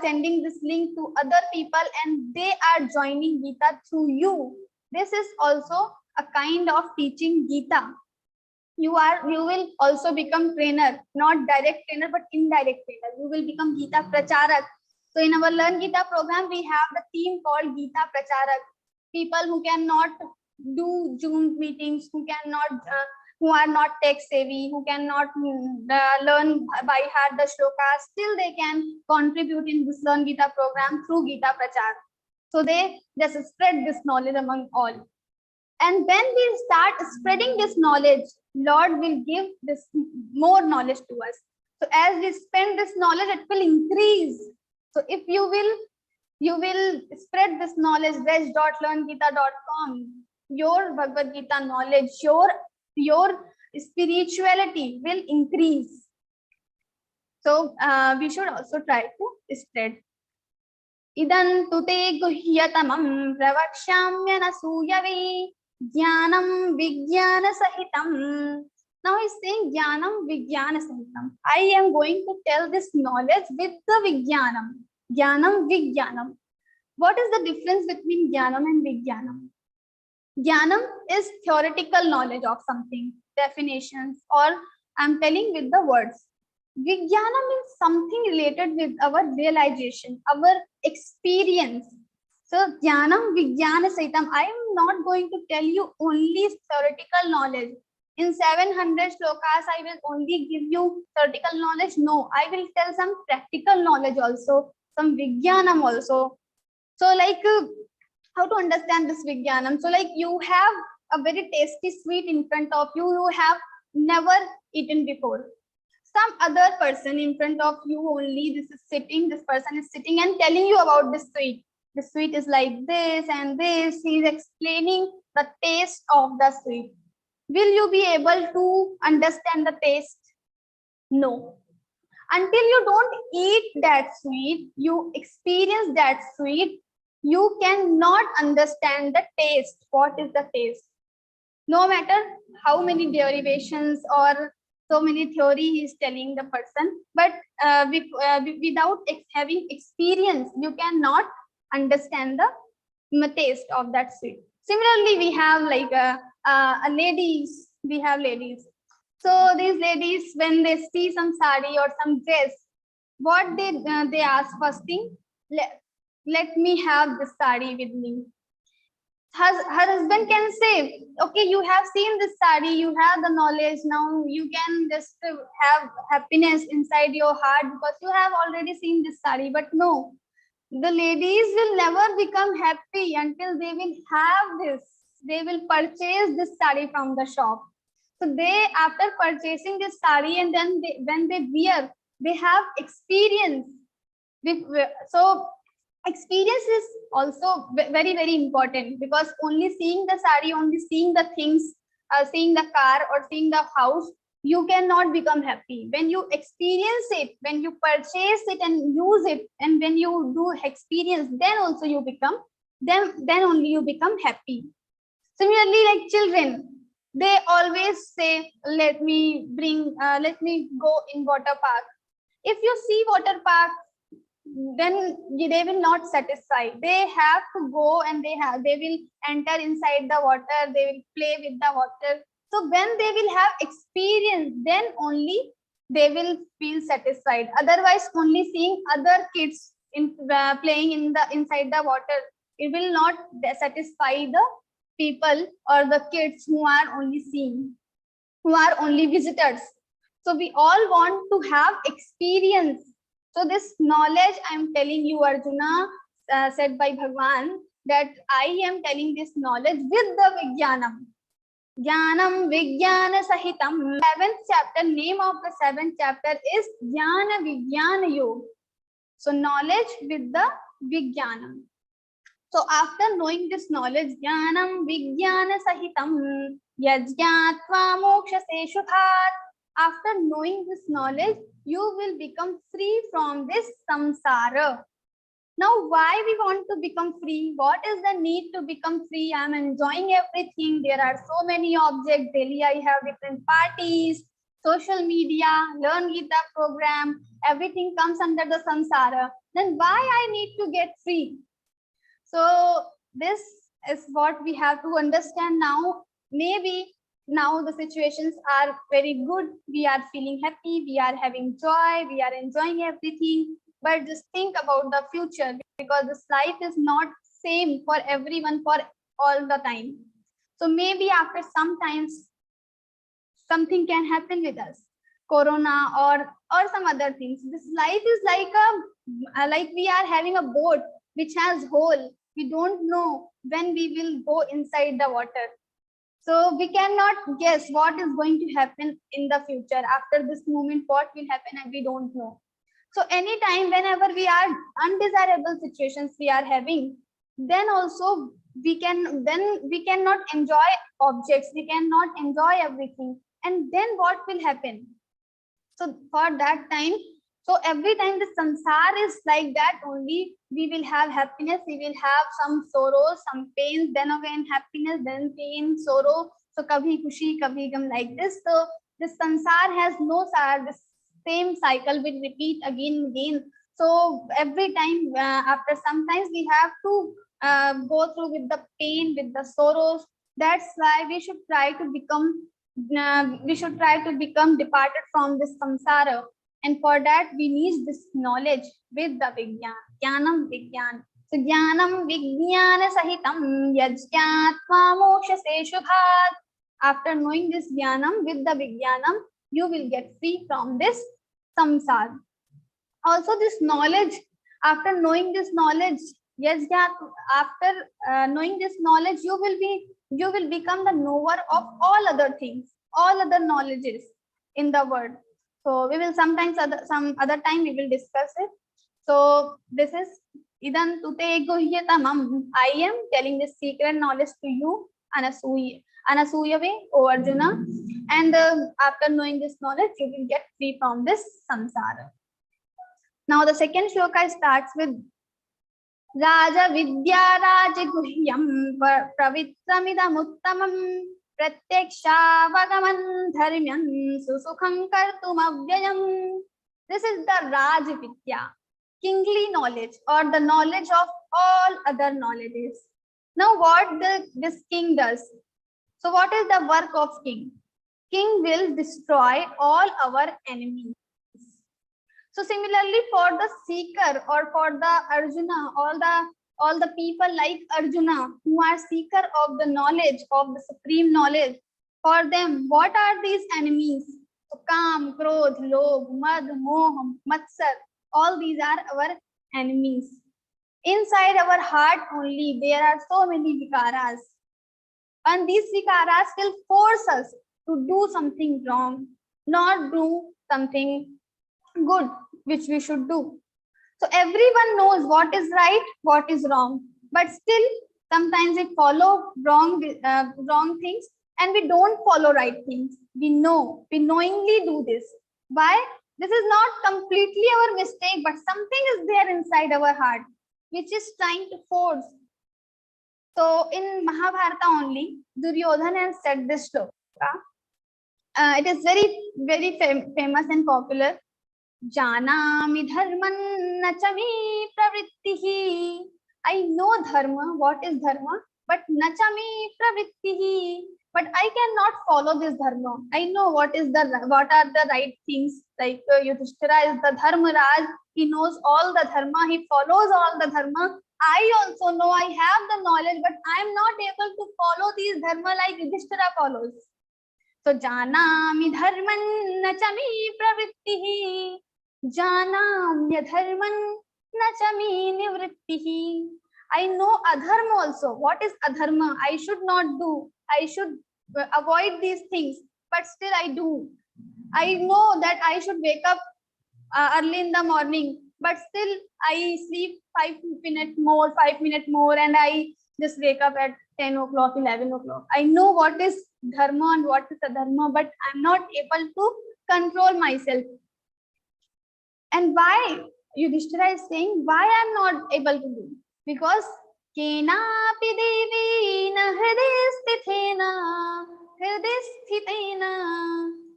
sending this link to other people and they are joining Gita through you. This is also a kind of teaching Gita. You will also become trainer, not direct trainer, but indirect trainer. You will become Gita Pracharak. So in our Learn Gita program, we have the team called Gita Pracharak. People who cannot do Zoom meetings, who are not tech savvy, who cannot learn by heart the shlokas, still they can contribute in this Learn Gita program through Gita Prachar. So they just spread this knowledge among all. And when we start spreading this knowledge, Lord will give this more knowledge to us. So as we spend this knowledge, it will increase. So if you will spread this knowledge, reg.learngeeta.com, your Bhagavad Gita knowledge, your spirituality will increase. So we should also try to spread. Idan tute guhyatamam pravakshamya nasuyavi jnanam vijnana sahitam. Now he's saying jnanam vijnana sahitam. I am going to tell this knowledge with the vijnanam. Jnanam vijnanam. What is the difference between jnanam and vijnanam? Jnanam is theoretical knowledge of something, definitions, or I'm telling with the words. Vijnanam is something related with our realization, our experience. So jnanam vijnana sahitam. I am not going to tell you only theoretical knowledge. In 700 shlokas, I will only give you theoretical knowledge. No, I will tell some practical knowledge also, some vijnanam also. So like how to understand this vijnanam? So like you have a very tasty sweet in front of you, you have never eaten before. Some other person in front of you only, this person is sitting and telling you about this sweet. The sweet is like this and this. He is explaining the taste of the sweet. Will you be able to understand the taste? No. Until you don't eat that sweet, you experience that sweet, you cannot understand the taste. What is the taste? No matter how many derivations or so many theory he is telling the person, but without having experience, you cannot understand the taste of that sweet. Similarly, we have like ladies. We have ladies. So these ladies, when they see some sari or some dress, what they ask first thing, let me have this sari with me. Her husband can say, okay, you have seen this sari, you have the knowledge, now you can just have happiness inside your heart because you have already seen this sari. But no, the ladies will never become happy until they will have this. They will purchase this sari from the shop. So they, after purchasing this sari and then when they wear, they have experience. So experience is also very, very important, because only seeing the sari, only seeing the things, seeing the car or seeing the house, you cannot become happy. When you experience it, when you purchase it and use it, and when you do experience, then also you become, then only you become happy. Similarly, like children, they always say, let me go in water park. If you see water park, then they will not satisfy. They have to go and they will enter inside the water, they will play with the water. So when they will have experience, then only they will feel satisfied. Otherwise, only seeing other kids in playing inside the water, it will not satisfy the people or the kids who are only seeing, who are only visitors. So we all want to have experience. So this knowledge I am telling you, Arjuna, said by Bhagwan, that I am telling this knowledge with the Vijnanam. Jnanam Vijnana Sahitam. 7th chapter, name of the 7th chapter is Jnana Vijnana Yoga. So knowledge with the Vijnanam. So after knowing this knowledge, Jnanam Vijnana Sahitam Yajñātva Mokṣase Shubhat. After knowing this knowledge, you will become free from this samsara. Now, why we want to become free? What is the need to become free? I am enjoying everything. There are so many objects. Daily I have different parties, social media, Learn Geeta program. Everything comes under the samsara. Then why I need to get free? So this is what we have to understand now. Maybe now the situations are very good. We are feeling happy. We are having joy. We are enjoying everything. But just think about the future, because this life is not same for everyone for all the time. So maybe after some times, something can happen with us, corona or some other things. This life is like we are having a boat which has hole. We don't know when we will go inside the water. So we cannot guess what is going to happen in the future. After this moment, what will happen, and we don't know. So anytime, whenever we are undesirable situations we are having, then also we cannot enjoy objects, we cannot enjoy everything. And then what will happen? So for that time, so every time the samsara is like that only, we will have happiness, we will have some sorrows, some pains, then again happiness, then pain, sorrow. So kabhi khushi, kabhi gam, like this. So this samsara has no sar, this same cycle will repeat again and again. So every time, after sometimes we have to go through with the pain, with the sorrows. That's why we should try to become departed from this samsara. And for that we need this knowledge with the Vijnana. Jnanam Vijnana. So Jnanam Vijnana Sahitam Yajñātva Mokṣase Shubhat. After knowing this Jnanam with the Vijnanam, you will get free from this samsara. Also this knowledge, after knowing this knowledge, after knowing this knowledge, you will become the knower of all other things, all other knowledges in the world. So we will some other time we will discuss it. So this is Idan Tute Guhyatamam. I am telling this secret knowledge to you, Anasuya way, O Arjuna. And after knowing this knowledge, you will get free from this samsara. Now the second shloka starts with Raja Vidya Raja Guhyam Pravitramidam Uttamam Pratyaksha Vagaman Dharmyam Susukham Kartum Avyayam. This is the Raj Vidya, kingly knowledge, or the knowledge of all other knowledges. Now what this king does? So what is the work of king? King will destroy all our enemies. So similarly, for the seeker or for the Arjuna, all the people like Arjuna who are seeker of the knowledge, of the supreme knowledge, for them, what are these enemies? So Kam, Krodh, Lobh, Mad, Moh, Matsar, all these are our enemies. Inside our heart only, there are so many vikaras. And these vikaras will force us to do something wrong, not do something good which we should do. So everyone knows what is right, what is wrong, but still sometimes we follow wrong things, and we don't follow right things. We knowingly do this. Why? This is not completely our mistake, but something is there inside our heart which is trying to force. So in Mahabharata only, Duryodhana has said this shloka. It is very famous and popular. Janami dharman nachami pravrittihi. I know dharma, what is dharma, but nachami pravrittihi. But I cannot follow this dharma. I know what are the right things. Like Yudhishthira is the dharma raj. He knows all the dharma. He follows all the dharma. I also know, I have the knowledge, but I am not able to follow these dharma like Yudhishthira follows. So janami dharman nachami pravrittihi. Janamya dharman nachami nivrittihi. I know adharma also. What is adharma? I should not do. I should avoid these things, but still I do. I know that I should wake up early in the morning, but still I sleep 5 minutes more, and I just wake up at 10 o'clock, 11 o'clock. I know what is dharma and what is adharma, but I'm not able to control myself. And why Yudhishthira is saying, why I'm not able to do? Because kenapi devena hridayasthitena.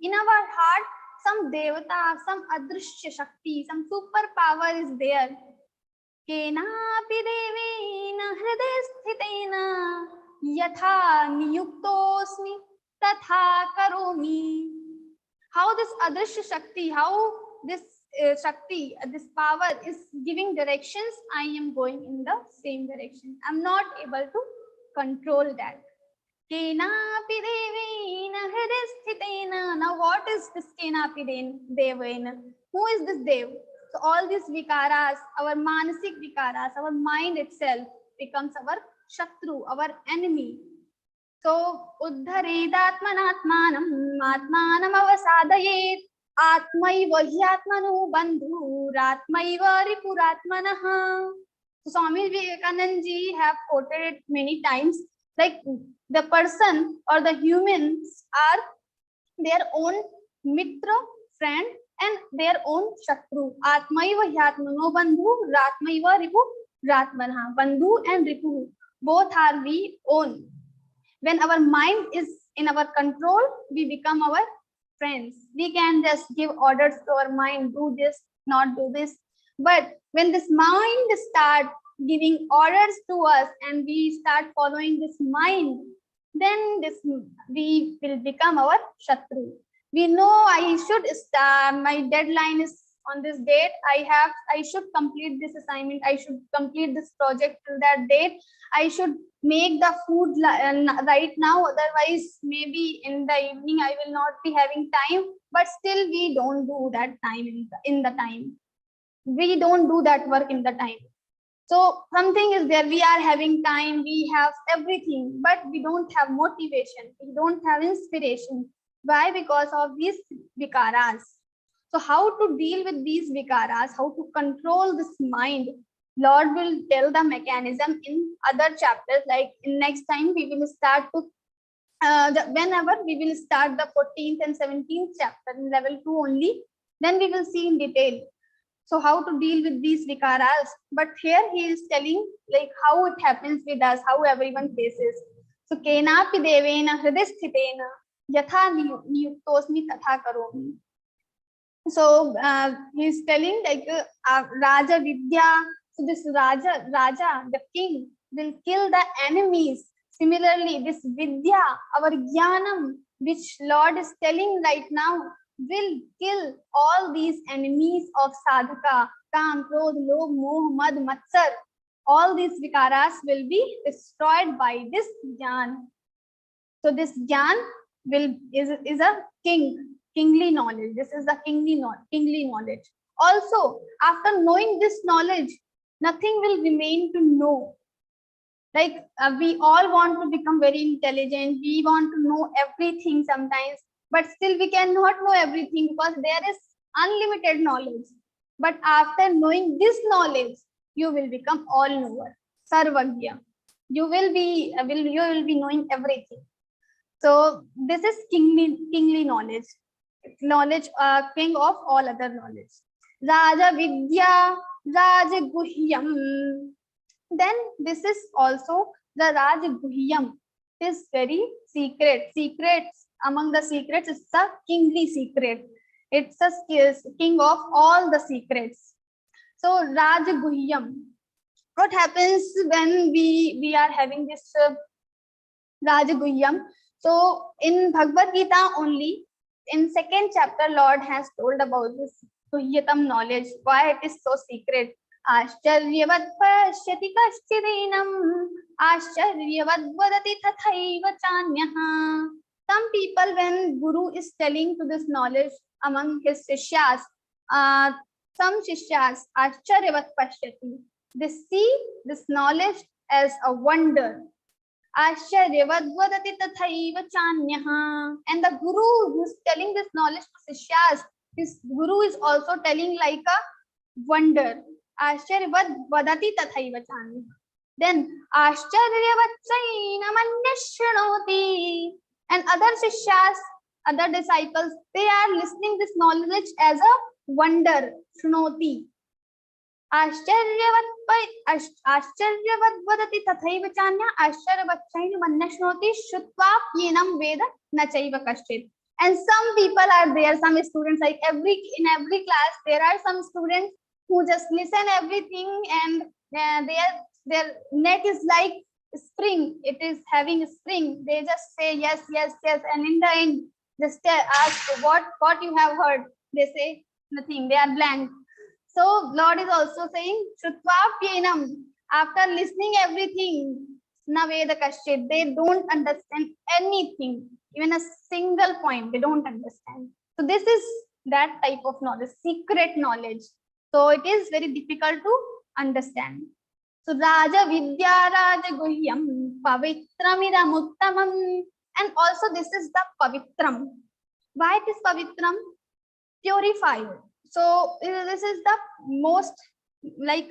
In our heart, some devata, some adrishya shakti, some super power is there. Kenapi devena hridayasthitena yatha niyuktosmi tatha karomi. How this adrishya shakti, how this Shakti, this power is giving directions, I am going in the same direction. I'm not able to control that. Kenapi devena hridayasthitena. Now what is this kenapi devena? Who is this dev? So all these vikaras, our manasik vikaras, our mind itself becomes our shatru, our enemy. So uddharedatmanatmanam atmanam avasadayet. Atmaiva hyatmanu bandhuratmaiva ripuratmanaha. So Swami Vivekananda ji have quoted it many times. Like the person or the humans are their own mitra, friend, and their own shatru. Atmaiva hyatmanu bandhuratmaiva ripuratmanaha. Bandhu and ripu, both are we own. When our mind is in our control, we become our friends. We can just give orders to our mind, do this, not do this. But when this mind starts giving orders to us and we start following this mind, then we will become our shatru. We know I should start, my deadline is on this date. I should complete this assignment. I should complete this project till that date. I should make the food right now, otherwise maybe in the evening I will not be having time. But still we don't do that time in the time. We don't do that work in the time. So something is there, we are having time, we have everything, but we don't have motivation, we don't have inspiration. Why? Because of these vikaras. So how to deal with these vikaras, how to control this mind, Lord will tell the mechanism in other chapters. Like in next time we will start to whenever we will start the 14th and 17th chapter in level 2 only, then we will see in detail. So how to deal with these vikaras. But here he is telling like how it happens with us, how everyone faces. So kenapi devena hridayasthitena yatha niyuktosmi tatha karomi. So he is telling like Raja Vidya. So this Raja, the king, will kill the enemies. Similarly, this Vidya, our Jnanam, which Lord is telling right now, will kill all these enemies of sadhaka, kam, krodh, lobh, moh, mad, matsar. All these vikaras will be destroyed by this Jnana. So this Jnana is a kingly knowledge. This is the kingly knowledge. Also, after knowing this knowledge, nothing will remain to know. Like we all want to become very intelligent. We want to know everything sometimes, but still we cannot know everything because there is unlimited knowledge. But after knowing this knowledge, you will become all knower, sarvagya. You will be knowing everything. So this is kingly knowledge, king of all other knowledge. Raja Vidya, Raja Guhyam. Then this is also the Raja Guhyam. It is very secret. Secrets, among the secrets, it's a kingly secret. It's a king of all the secrets. So Raja Guhyam. What happens when we are having this Raja Guhyam? So in Bhagavad Gita only, in 2nd chapter, Lord has told about this Guhyatam knowledge, why it is so secret. Ashcharyavat pashyati kaschidinam, Ashcharyavat vadati tathaiva chanyaha. Some people, when Guru is telling to this knowledge among his shishyas, some shishyas, Ashcharyavat pashyati, they see this knowledge as a wonder. Ashcharyavat vadati tathaiva chanyaha. And the Guru who is telling this knowledge to shishyas, his Guru is also telling like a wonder. Ashcharyavat vadati tathaiva chanyaha. Then Ashcharyavat chainam annashrunoti. And other shishyas, other disciples, they are listening this knowledge as a wonder. Shrunoti. Ashcharyavat vadati tathaiva chanya, Ashcharyavat chainam annashrunoti shrutva yenam veda nachaiva kashchit. And some people are there, some students, like in every class, there are some students who just listen everything, and their neck is like spring. It is having a spring. They just say yes, yes, yes, and in the end, just ask what you have heard. They say nothing. They are blank. So Lord is also saying, Shrutva after listening everything, Naveda Kashchit, they don't understand anything, even a single point, they don't understand. So this is that type of knowledge, secret knowledge. So it is very difficult to understand. So Raja Vidya, Raja Guhyam, Pavitramidam Uttamam. And also this is the Pavitram. Why it is Pavitram? Purifier. So this is the most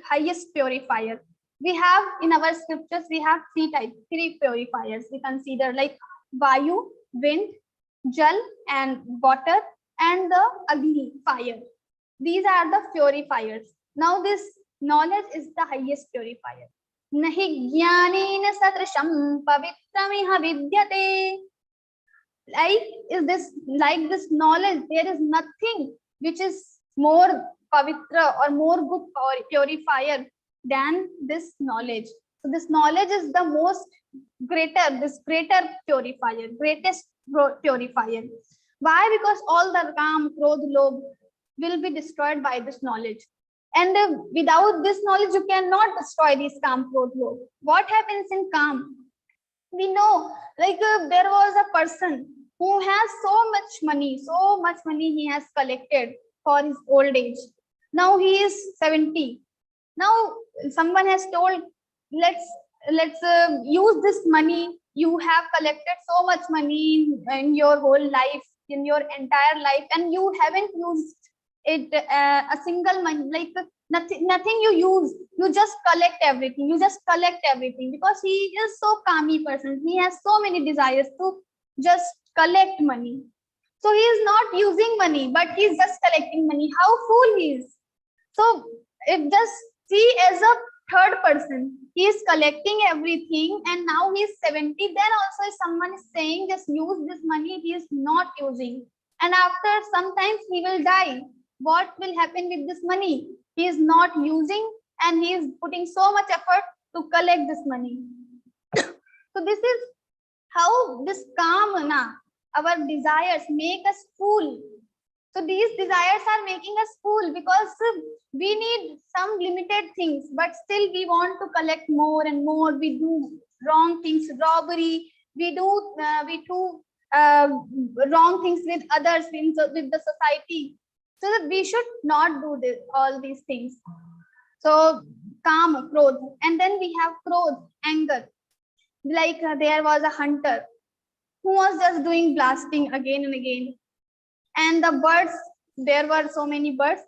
highest purifier. We have in our scriptures, we have three purifiers. We consider like Vayu, wind, Jal and water, and the Agni, fire. These are the purifiers. Now this knowledge is the highest purifier. Nahi jnanena satrisham pavitramiha vidyate. Like this knowledge, there is nothing which is more pavitra or more good purifier than this knowledge. So this knowledge is the most greater purifier, greatest purifier. Why? Because all the Kam, Krodh, Lobh will be destroyed by this knowledge. And without this knowledge, you cannot destroy these Kam, Krodh, Lobh. What happens in Kam? We know, there was a person who has so much money he has collected for his old age. Now he is 70. Now someone has told, let's use this money. You have collected so much money in your whole life, in your entire life, and you haven't used it a single money, nothing you use. You just collect everything. Because he is so calmy person. He has so many desires to just collect money. So he is not using money, but he is just collecting money. How fool he is. So if just see as a third person, he is collecting everything, and now he is 70. Then also if someone is saying just use this money, he is not using. And after sometimes he will die. What will happen with this money? He is not using, and he is putting so much effort to collect this money. So this is how this kamana, our desires, make us fool. So these desires are making us fool, because we need some limited things, but still we want to collect more and more. We do wrong things, robbery. We do wrong things with others, with the society. So that we should not do all these things. So Kama, Krodh, and then we have Krodh, anger. There was a hunter who was just doing blasting again and again, and the birds there were so many birds.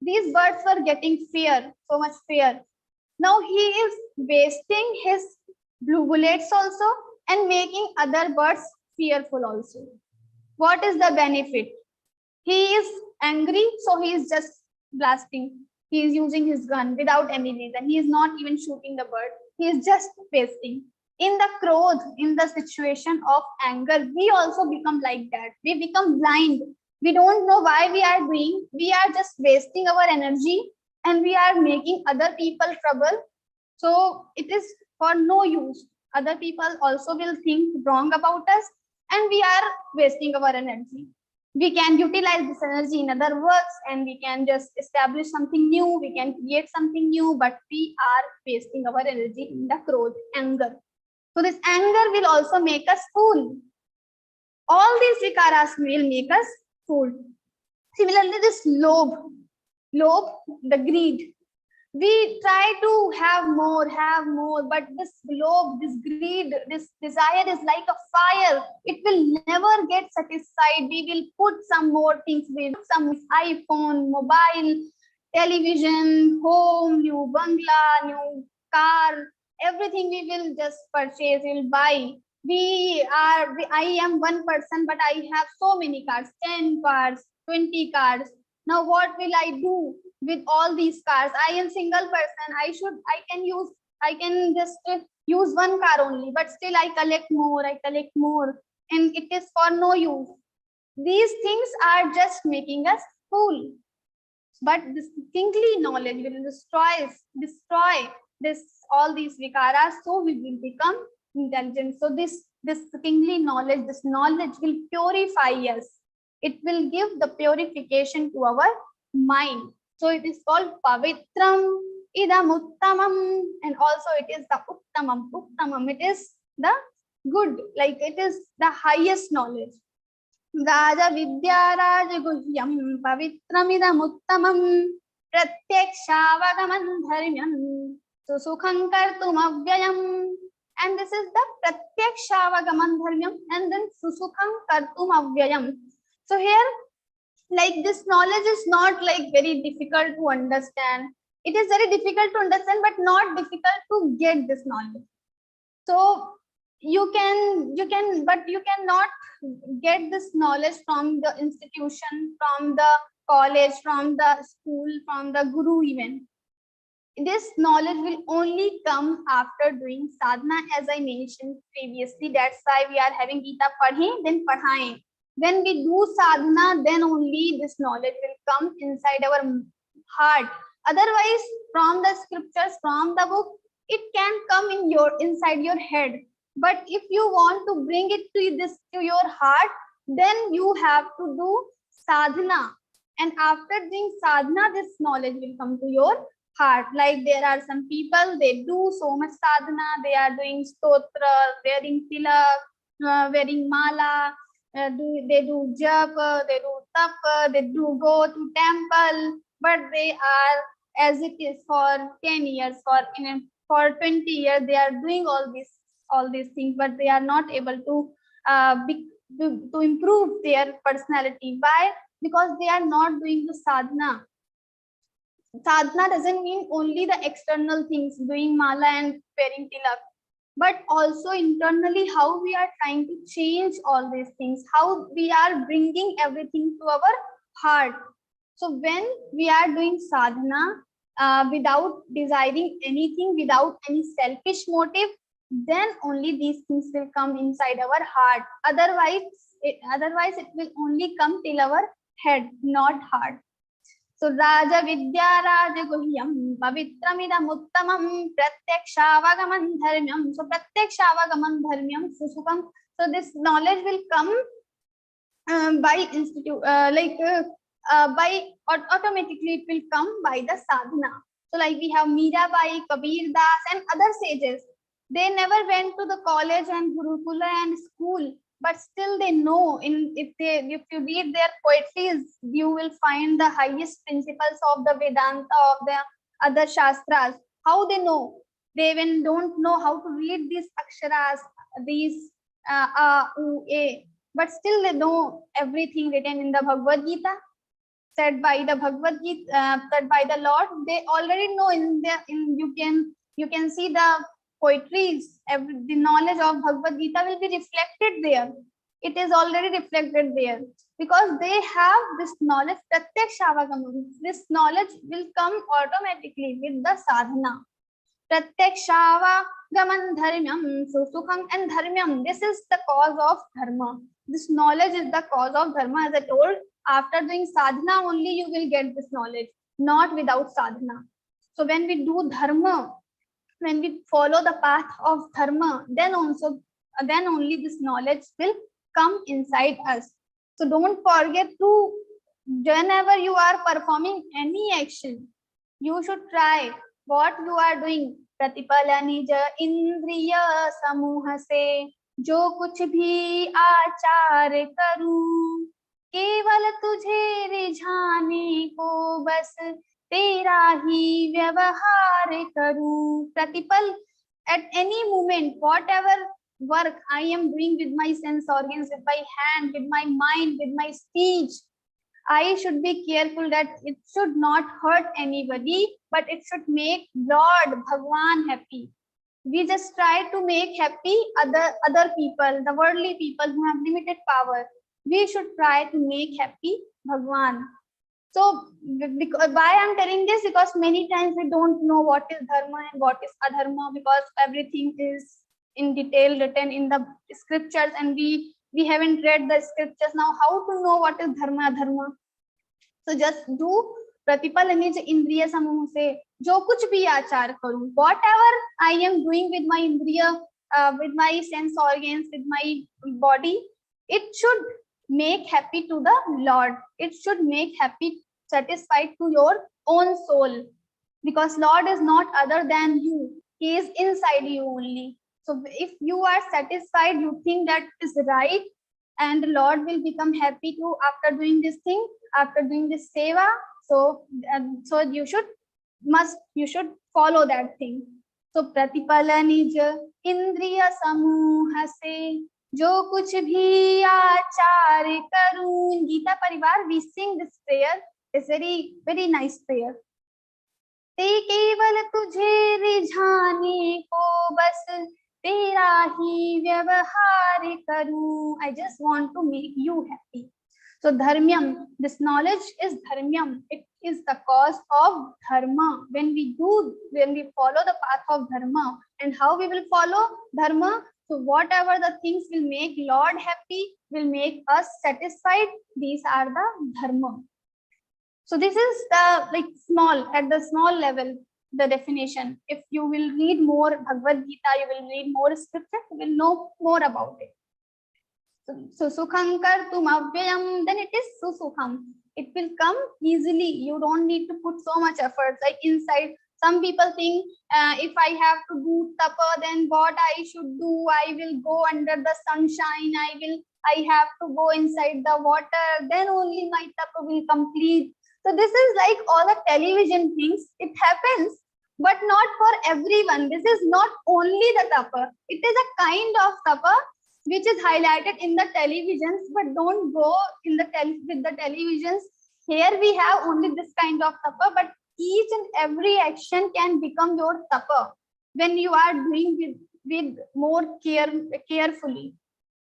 These birds were getting fear, so much fear. Now he is wasting his blue bullets also and making other birds fearful also. What is the benefit? He is angry, so he is just blasting. He is using his gun without any reason. He is not even shooting the bird. He is just wasting. In the krodh, in the situation of anger, we also become like that. We become blind. We don't know why we are doing. We are just wasting our energy and we are making other people trouble. So it is for no use. Other people also will think wrong about us and we are wasting our energy. We can utilize this energy in other works and we can just establish something new. We can create something new, but we are wasting our energy in the krodh, anger. So this anger will also make us fool. All these vikaras will make us fool. Similarly, this lobh, the greed. We try to have more, but this lobh, this greed, this desire is like a fire. It will never get satisfied. We will put some more things. We will put some iPhone, mobile, television, home, new bungalow, new car, everything we will just purchase, we will buy. I am one person, but I have so many cars, 10 cars, 20 cars. Now what will I do with all these cars? I am single person. I can just use one car only, but still I collect more, and it is for no use. These things are just making us fool. But this kingly knowledge will destroy this all these vikaras, so we will become intelligent. So this kingly knowledge, this knowledge will purify us. It will give the purification to our mind. So it is called pavitram idam uttamam, and also it is the uttamam. It is the good, like it is the highest knowledge. Raja vidya raja guhyam pavitram idam uttamam pratyakshavagamam dharmyam susukham kartum avyayam. And this is the pratyakshavagamam dharmyam and then susukham kartum avyayam. So here, like this knowledge is not like very difficult to understand. It is very difficult to understand, but not difficult to get this knowledge. So you cannot get this knowledge from the institution, from the college, from the school, from the guru even. This knowledge will only come after doing sadhana, as I mentioned previously. That's why we are having Geeta padhe, then padhaye. When we do sadhana, then only this knowledge will come inside our heart. Otherwise, from the scriptures, from the book, it can come inside your head. But if you want to bring it to your heart, then you have to do sadhana. And after doing sadhana, this knowledge will come to your heart. Like there are some people, they do so much sadhana, they are doing stotra, wearing tilak, wearing mala, they do japa, they do tapa, they do go to temple, but they are, as it is for 10 years, for 20 years, they are doing all these things, but they are not able to improve their personality. Why? Because they are not doing the sadhana. Sadhana doesn't mean only the external things, doing mala and wearing tilak, but also internally how we are trying to change all these things, how we are bringing everything to our heart. So when we are doing sadhana without desiring anything, without any selfish motive, then only these things will come inside our heart. Otherwise it will only come till our head, not heart. So Raja Vidya Raja Guhyam Pavitramidam Uttamam Pratyakshavagamam Dharmyam. So Pratyakshavagamam Dharmyam Susukam. So this knowledge will come by automatically it will come by the sadhana. So like we have Mirabai, Kabir Das and other sages. They never went to the college and Gurukula and school, but still they know. If you read their poetries, you will find the highest principles of the Vedanta, of the other Shastras. How they know? They even don't know how to read these aksharas, these a, u, a, but still they know everything written in the Bhagavad Gita. said by the Bhagavad Gita, said by the Lord, they already know you can see the poetries, the knowledge of Bhagavad Gita will be reflected there. It is already reflected there because they have this knowledge. Pratyakshavagamam. This knowledge will come automatically with the sadhana. Pratyakshavagamam dharmyam susukham, and dharmyam. This is the cause of dharma. This knowledge is the cause of dharma. As I told, after doing sadhana only you will get this knowledge, not without sadhana. So when we do dharma, when we follow the path of dharma, then only this knowledge will come inside us. So don't forget to, whenever you are performing any action, you should try what you are doing. Pratipala nija indriya samuha se जो कुछ भी आचार करूं, केवल तुझे रिझाने को बस तेरा ही व्यवहार करूं. Pratipal, at any moment, whatever work I am doing with my sense organs, with my hand, with my mind, with my speech, I should be careful that it should not hurt anybody, but it should make Lord Bhagwan happy. We just try to make happy other people, the worldly people who have limited power. We should try to make happy Bhagwan. So why I'm telling this? Because many times we don't know what is dharma and what is adharma, because everything is in detail written in the scriptures and we haven't read the scriptures. Now how to know what is dharma adharma? So just do Pratipal nij indriya samuh se jo kuch bhi aachar karu. Whatever I am doing with my indriya, with my sense organs, with my body, it should make happy to the Lord. It should make happy, satisfied to your own soul, because Lord is not other than you. He is inside you only. So if you are satisfied, you think that is right, and the Lord will become happy too after doing this thing, after doing this seva. So you should follow that thing. So pratipala nij indriya samuha se jo kuch bhi aachar karu. In Geeta Parivar, we sing this prayer. It's very, very nice prayer. ते केवल तुझे रिझाने को बस तेरा ही व्यवहार करूं. I just want to make you happy. So dharmyam, this knowledge is dharmyam. It is the cause of dharma. When we follow the path of dharma, and how we will follow dharma? So whatever the things will make Lord happy, will make us satisfied, these are the dharma. So this is the at the small level, the definition. If you will read more Bhagavad Gita, you will read more scripture, you will know more about it. So sukham kartum avyayam, then it is susukham. It will come easily. You don't need to put so much effort. Like inside, some people think if I have to do tapa, then what I should do? I will go under the sunshine. I have to go inside the water. Then only my tapa will complete. So this is like all the television things. It happens, but not for everyone. This is not only the tapa. It is a kind of tapa which is highlighted in the televisions, but don't go in the with the televisions. Here we have only this kind of tapa, but each and every action can become your tapa when you are doing with more carefully.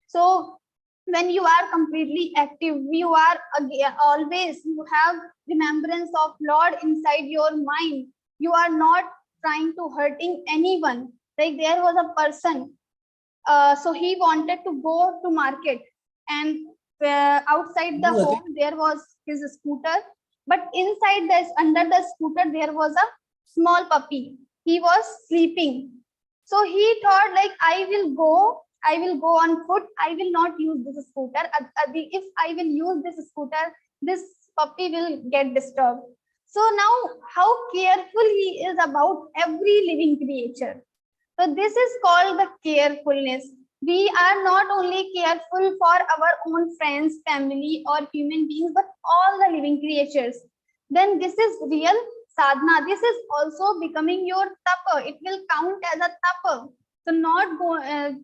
So when you are completely active, you are always, you have remembrance of Lord inside your mind. You are not trying to hurting anyone. Like there was a person, so he wanted to go to market, and outside the home there was his scooter, but inside this, under the scooter, there was a small puppy. He was sleeping. So he thought, like, I will go on foot. I will not use this scooter. If I will use this scooter, this puppy will get disturbed. So now how careful he is about every living creature. So this is called the carefulness. We are not only careful for our own friends, family, or human beings, but all the living creatures. Then this is real sadhana. This is also becoming your tapa. It will count as a tapa. So not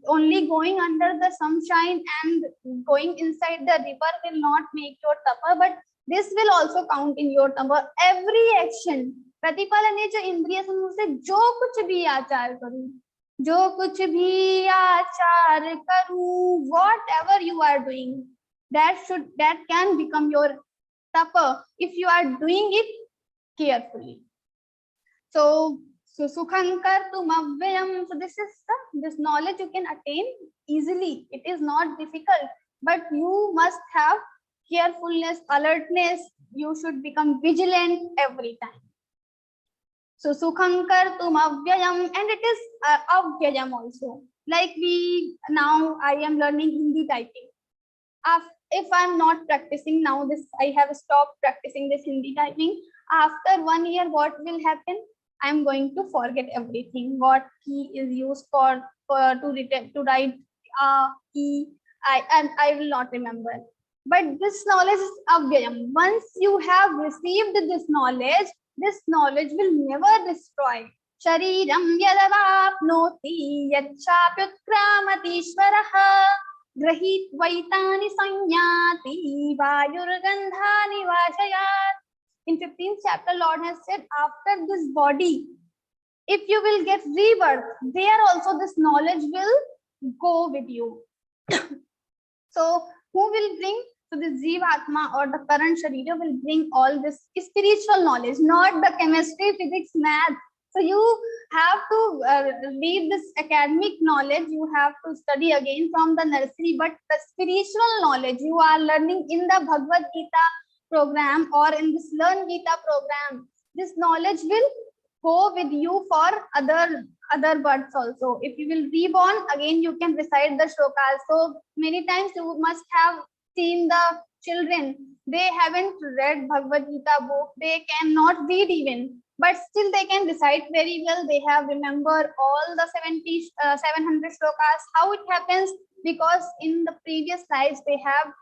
only going under the sunshine and going inside the river will not make your tapa, but This will also count in your number. Every action, प्रतिपालने जो इंद्रिय समूह से जो कुछ भी आचार करूं, जो कुछ भी आचार करूं, whatever you are doing, that can become your tapa if you are doing it carefully. So sukham kartum avyayam. So this knowledge you can attain easily. It is not difficult, but you must have carefulness, alertness. You should become vigilant every time. So sukham kartum avyayam, and it is avyayam also. Like I am learning Hindi typing. If I'm not practicing now, I have stopped practicing this Hindi typing. After 1 year, what will happen? I'm going to forget everything. What key is used to write key, I will not remember. But this knowledge is avyayam. Once you have received this knowledge will never destroy. Shariram yadavapnoti yachapyutkramati ishvaraha grahit vaitani sanyati vayurgandhani vashayat. In 15th chapter, Lord has said, after this body, if you will get rebirth, there also this knowledge will go with you. So who will bring? So the Jivatma or the current Sharira will bring all this spiritual knowledge, not the chemistry, physics, math. So you have to read this academic knowledge, you have to study again from the nursery, but the spiritual knowledge you are learning in the Bhagavad Gita program or in this Learn Gita program, this knowledge will go with you for other births also. If you will reborn, again you can recite the shlokas. So many times you must have seen the children, they haven't read Bhagavad Gita book, they cannot read even, but still they can recite very well. They have remembered all the 700 shlokas. How it happens? Because in the previous lives they have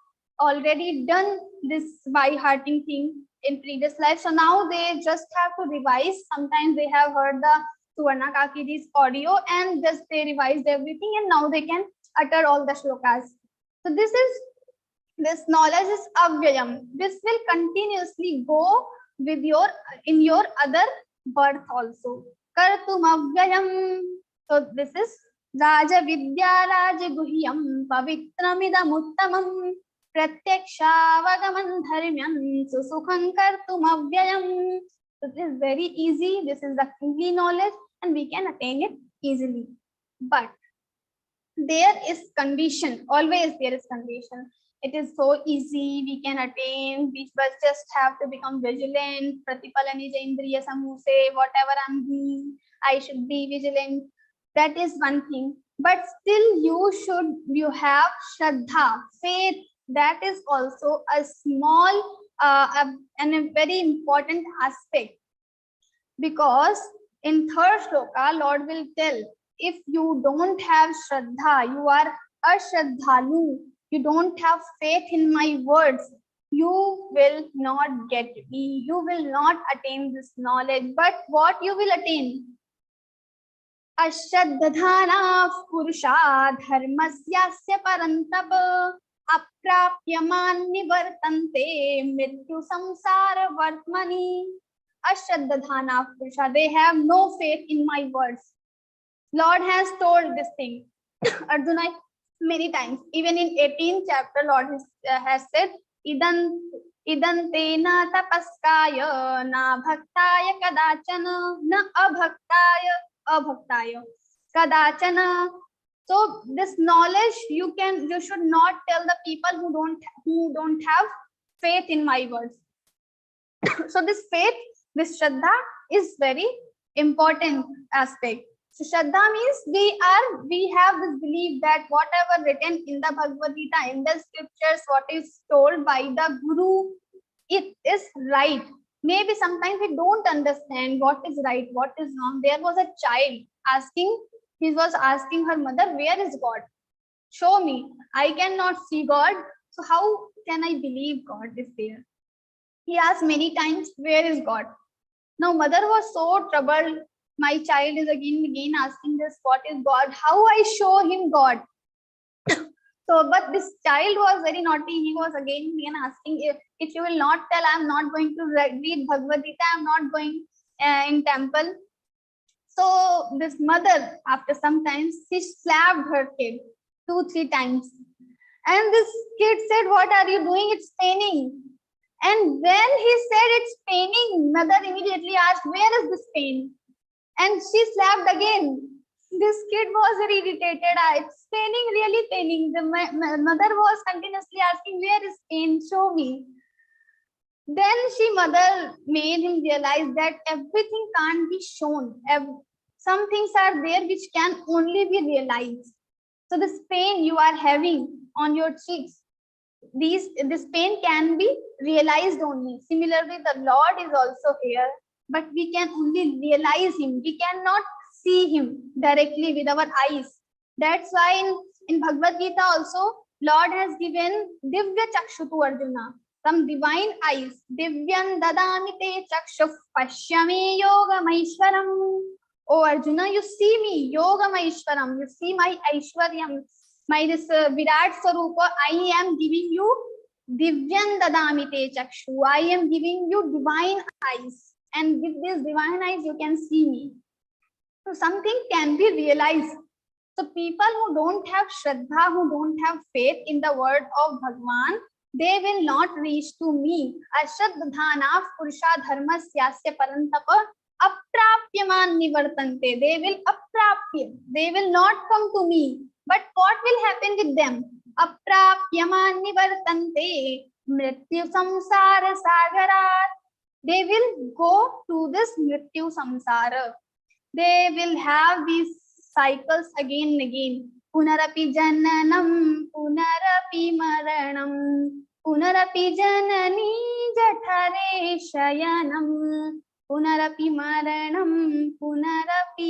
already done this by hearting thing in previous life. So now they just have to revise. Sometimes they have heard the Suvarna Kakiji's audio and just they revised everything, and now they can utter all the shlokas. So this knowledge is avyayam. This will continuously go with in your other birth also. Kartum avyayam. So this is Raja Vidya Raja Guhyam Pavitramidam Uttamam Pratyakshavagamam Dharmyam Susukham Kartum avyayam. So this is very easy. This is the kingly knowledge and we can attain it easily. But there is condition. Always there is condition. It is so easy, we can attain, we just have to become vigilant. Pratipalani indriya samuh se, whatever I'm doing, I should be vigilant. That is one thing. But still you have Shraddha, faith. That is also a small and a very important aspect. Because in third shloka, Lord will tell, if you don't have Shraddha, you are ashraddhalu, you don't have faith in my words, you will not get me, you will not attain this knowledge. But what you will attain? Ashraddhana purusha dharmasyasya parantapa aprapyaman nivartante mrityu samsara vartmani. Ashraddhana purusha, they have no faith in my words. Lord has told this thing. Arjuna many times, even in 18th chapter, Lord has said, Idan tena tapaskaya na bhaktaya kadachana na abhaktaya kadachana. So this knowledge you should not tell the people who don't have faith in my words. So this faith, this Shraddha is very important aspect. So Shraddha means we have this belief that whatever written in the Bhagavad Gita, in the scriptures, what is told by the Guru, it is right. Maybe sometimes we don't understand what is right, what is wrong. There was a child he was asking her mother, where is God? Show me. I cannot see God. So how can I believe God is there? He asked many times, where is God? Now mother was so troubled. My child is again asking this, what is God? How I show him God? So, but this child was very naughty. He was again asking, if you will not tell, I am not going to read Bhagavad Gita, I am not going in temple. So this mother, after some time, she slapped her kid 2-3 times. And this kid said, what are you doing? It's paining. And when he said it's paining, mother immediately asked, where is this pain? And she slapped again. This kid was very irritated. It's paining, really paining. The mother was continuously asking, where is pain? Show me. Then mother made him realize that everything can't be shown. Some things are there which can only be realized. So this pain you are having on your cheeks, this pain can be realized only. Similarly, the Lord is also here, but we can only realize him. We cannot see him directly with our eyes. That's why in Bhagavad Gita also, Lord has given Divya Chakshu to Arjuna, some divine eyes. Divyan dadami te chakshu pashyami yogam aishwaram. Oh Arjuna, you see me, yogam aishwaram. You see my aishwaryam, my this Virat Sarupa. I am giving you Divyan dadami te chakshu. I am giving you divine eyes, and with these divine eyes you can see me. So something can be realized. So people who don't have Shraddha, who don't have faith in the word of Bhagwan, they will not reach to me. Ashraddhana purusha dharmasyasya parantapa aprapyaman nivartante. They will aprapya. They will not come to me. But what will happen with them? Aprapyaman nivartante mrityu samsara sagarat. They will go to this mrityu samsara. They will have these cycles again and again. Punarapi jananam, punarapi maranam, punarapi janani jathare shayanam, punarapi maranam, punarapi.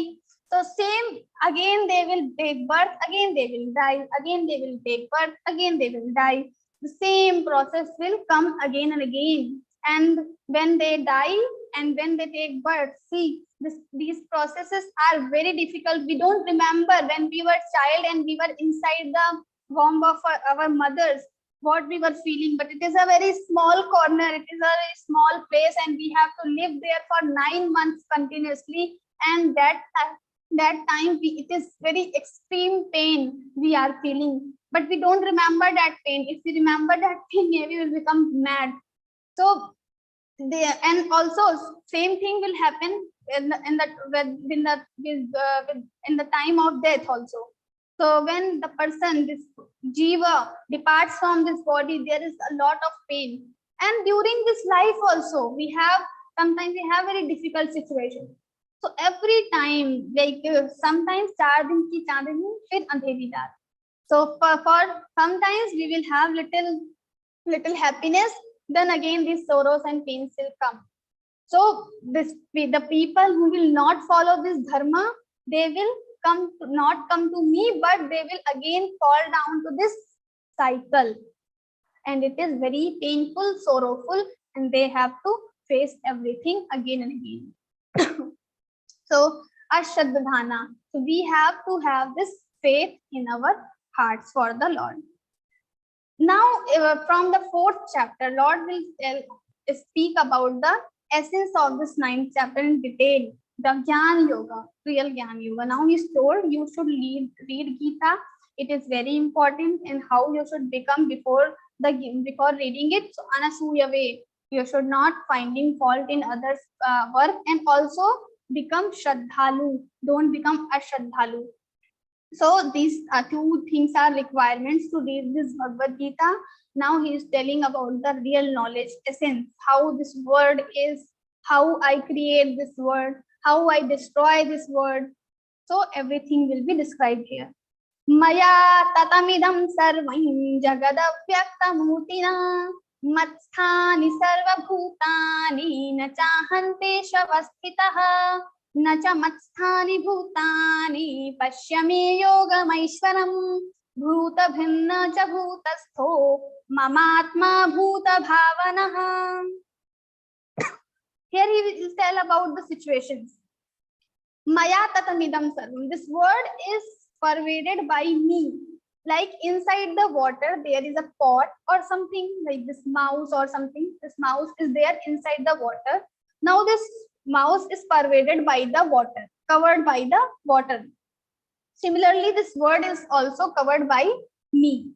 So same, again they will take birth, again they will die, again they will take birth, again they will die. The same process will come again and again. And when they die and when they take birth, see, these processes are very difficult. We don't remember when we were child and we were inside the womb of our mothers, what we were feeling. But it is a very small corner, it is a very small place, and we have to live there for 9 months continuously. And that time it is very extreme pain we are feeling. But we don't remember that pain. If we remember that pain, maybe we will become mad. So and also same thing will happen in the time of death also. So when the person, this jiva, departs from this body, there is a lot of pain. And during this life also, sometimes we have very difficult situations. So every time, like sometimes 4 din ki chandni, fir andheri raat. So for sometimes we will have little happiness. Then again these sorrows and pains will come. So the people who will not follow this dharma, they will not come to me, but they will again fall down to this cycle. And it is very painful, sorrowful, and they have to face everything again and again. So Ashraddhana. So we have to have this faith in our hearts for the Lord. Now, from the 4th chapter, Lord will speak about the essence of this 9th chapter in detail, the Jnana Yoga, real Jnana Yoga. Now he's told you should read Geeta. It is very important, and how you should become before reading it. So Anasuya way, you should not finding fault in others' work, and also become Shraddhalu. Don't become Ashraddhalu. So these 2 things are requirements to read this Bhagavad Gita. Now he is telling about the real knowledge, essence, how this word is, how I create this word, how I destroy this word. So everything will be described here. Maya tatamidam sarvahim jagadavyakthamutina matsthani sarvabhutani na chahante shavasthitaha. Nacha matsthani bhutani pashyami yogamaishwaram bhuta bhinna cha bhutastho mamatma bhuta bhavanaha. Here he will tell about the situations. Maya tatamidam sarvam. This word is pervaded by me. like inside the water there is a pot or something, like this mouse or something. This mouse is there inside the water. Now this mouse is pervaded by the water, covered by the water. Similarly, this word is also covered by me.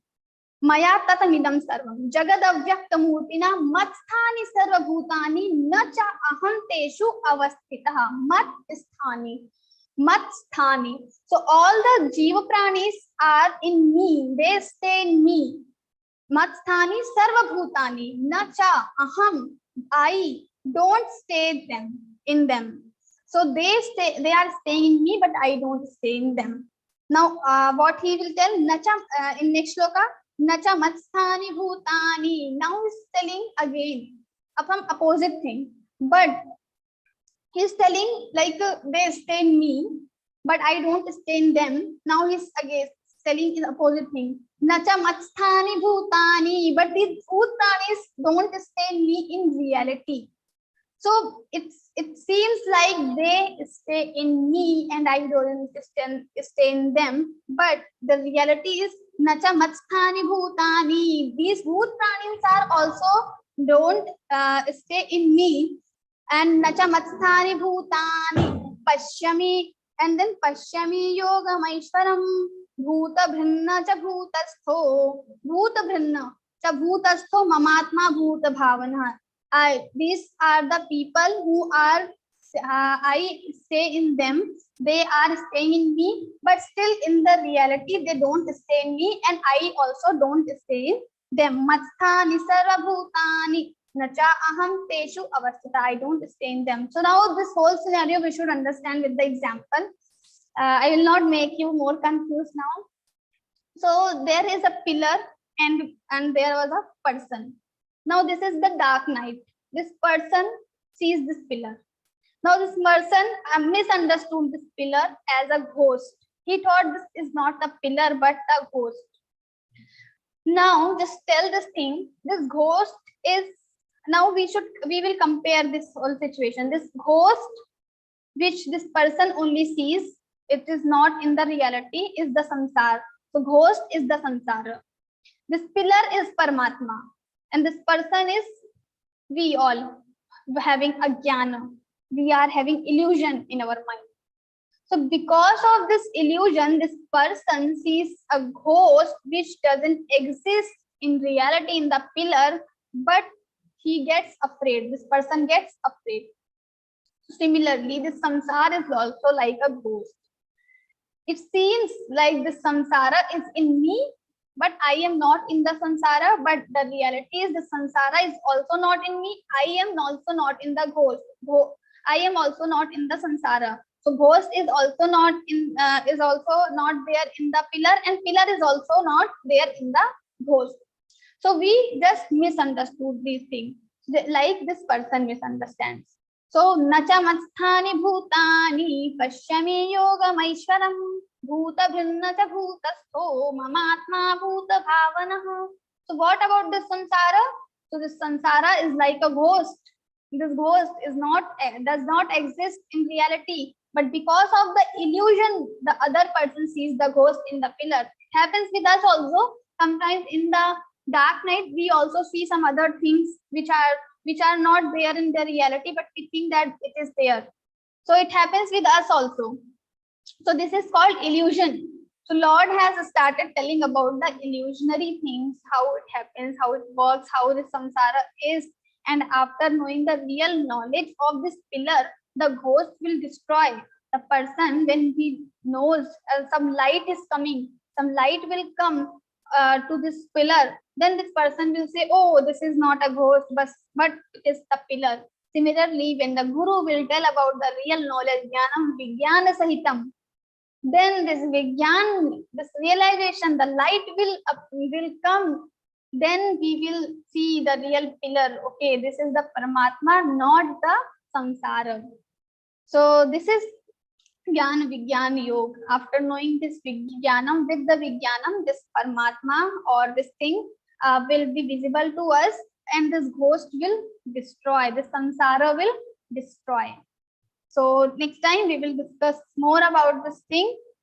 Maya tatamidam sarvam jagad avyaktamurtina matsthani sarvabhutani na cha aham teshu avasthitah. Matsthani. So all the jiva pranis are in me, they stay in me. Matsthani sarvabhutani na cha aham, I don't stay in them. So they are staying in me, but I don't stay in them. Now what he will tell, nacha in next shloka, nacha matsthani bhutani. Now he's telling again upon opposite thing, but he's telling like they stay in me, but I don't stay in them. Now he's again telling the opposite thing. Nacha matsthani bhutani, but these bhutanis don't stay in me in reality. So it seems like they stay in me and I don't stay in them. But the reality is nacha matsthani bhutani. These bhut pranis are also don't stay in me. And nacha matsthani bhutani pashyami, and then pashyami yoga maishwaram bhuta bhinna cha bhutastho cha bhutastho mamatma bhuta bhavana. These are the people who are I stay in them, they are staying in me, but still in the reality they don't stay in me and I also don't stay in them. Matsthani sarvabhutani nacha aham teshu avasthita. I don't stay in them. So now this whole scenario we should understand with the example. I will not make you more confused now. So there is a pillar and there was a person. Now this is the dark night. This person sees this pillar. Now this person misunderstood this pillar as a ghost. He thought this is not a pillar but a ghost. Now just tell this thing. This ghost is, now we will compare this whole situation. This ghost which this person only sees, it is not in the reality, is the samsara. So ghost is the samsara. This pillar is Paramatma. And this person is we all having a jnana. We are having illusion in our mind. So because of this illusion, this person sees a ghost which doesn't exist in reality in the pillar, but he gets afraid. This person gets afraid. Similarly, this samsara is also like a ghost. It seems like this samsara is in me, but I am not in the samsara, but the reality is the samsara is also not in me. I am also not in the ghost. I am also not in the samsara. So ghost is also not in there in the pillar, and pillar is also not there in the ghost. So we just misunderstood these things, like this person misunderstands. So nacha matsthani bhutani pashyami yoga maishwaram bhuta bhinna cha bhutastho mamatma bhuta bhavana. So what about this samsara? So this samsara is like a ghost. This ghost does not exist in reality, but because of the illusion, the other person sees the ghost in the pillar. It happens with us also. Sometimes in the dark night, we also see some other things which are not there in the reality, but we think that it is there. So it happens with us also. So this is called illusion. So Lord has started telling about the illusionary things, how it happens, how it works, how the samsara is. And after knowing the real knowledge of this pillar, the ghost will destroy the person when he knows some light is coming, some light will come to this pillar. Then this person will say, oh, this is not a ghost, but it is the pillar. Similarly, when the guru will tell about the real knowledge, jnanam vijnana sahitam, then this vijnan, this realization, the light will come. Then we will see the real pillar. Okay, this is the Paramatma, not the samsara. So this is Jnana Vijnana Yoga. After knowing this Vijnanam, with the Vijnanam, this Paramatma or this thing will be visible to us, and this ghost will destroy, the samsara will destroy. So next time we will discuss more about this thing.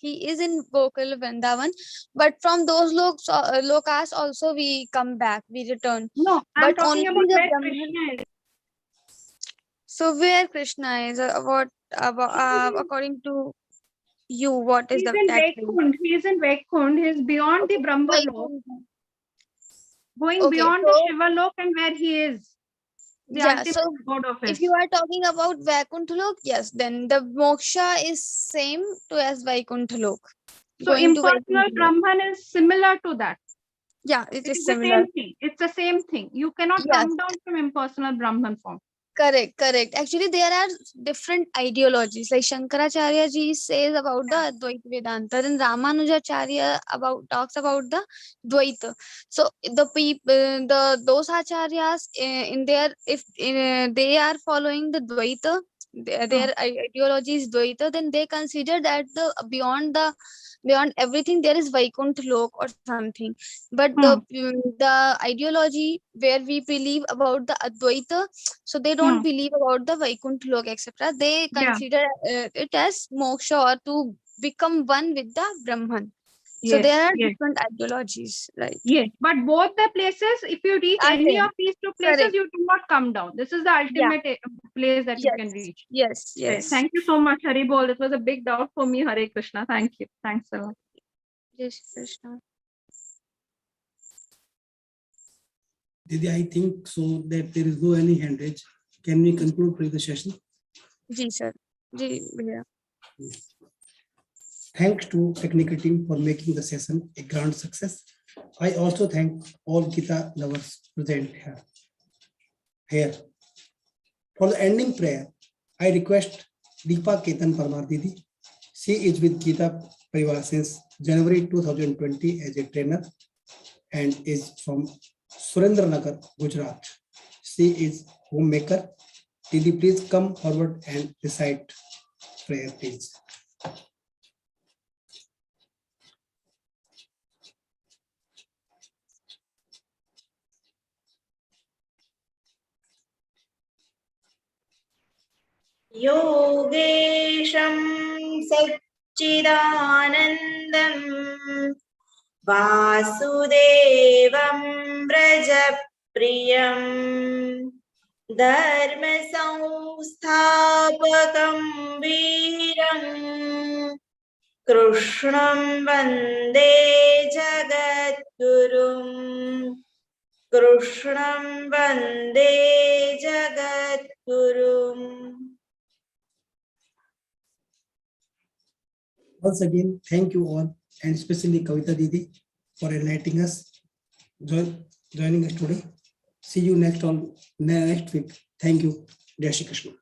he is in Gokul Vrindavan, but from those lokas also we come back, we return. No, I'm But talking only about the where Brahman. Krishna is. So where Krishna is, according to you, what is He's the in that place? Vaikund. He's in Vaikund. He's beyond the Brahma lok, Vaikuntha. going Okay, beyond the so Shiva lok and where he is. The yeah, ultimate so God of if his. you are talking about Vaikuntha lok, yes, then the moksha is same to as Vaikuntha lok. So Going to impersonal Vaikuntha lok. Brahman is similar to that. Yeah, it It is is the similar. same thing. It's the same thing. You cannot Yes, come down from impersonal Brahman form. correct. Actually, there are different ideologies. Like Shankaracharya ji says about the Advaita Vedanta, then Ramanujacharya talks about the Dvaita. So the people, those acharyas in their, if they are following the Dvaita, their ideology is Dvaita, then they consider that beyond everything there is Vaikuntha lok or something. But the ideology where we believe about the Advaita, so they don't believe about the Vaikuntha lok, etc. They Yeah. consider it as moksha, or to become one with the Brahman. So Yes, there are yes, different ideologies, right? yes. But both the places, if you reach Are any same. of these two places, Correct. you do not come down. This is the Yeah. ultimate place that you can Yes. reach. Yes. Okay, Yes. thank you so much, Hari Bol. It was a big doubt for me, Hare Krishna. Thank you. Thanks a lot. Yes, Krishna. Didi, I think so that there is no any hand raise. Can we conclude for the session? Ji sir. Ji bhaiya. Thanks to technical team for making the session a grand success. I also thank all Gita lovers present here. For the ending prayer, I request Deepa Ketan Parmar Didi. She is with Geeta Parivar since January 2020 as a trainer and is from Surendranagar, Gujarat. She is homemaker. Didi, please come forward and recite prayer, please. योगेशं सच्चिदानन्दं वासुदेवं व्रजप्रियं धर्मसंस्थापकं वीरं कृष्णं वन्दे जगद्गुरुं कृष्णं वन्दे जगद्गुरुम्. Once again, thank you all, and especially Kavita Didi for enlightening us, joining us today. See you next week. Thank you. Jai Shri Krishna.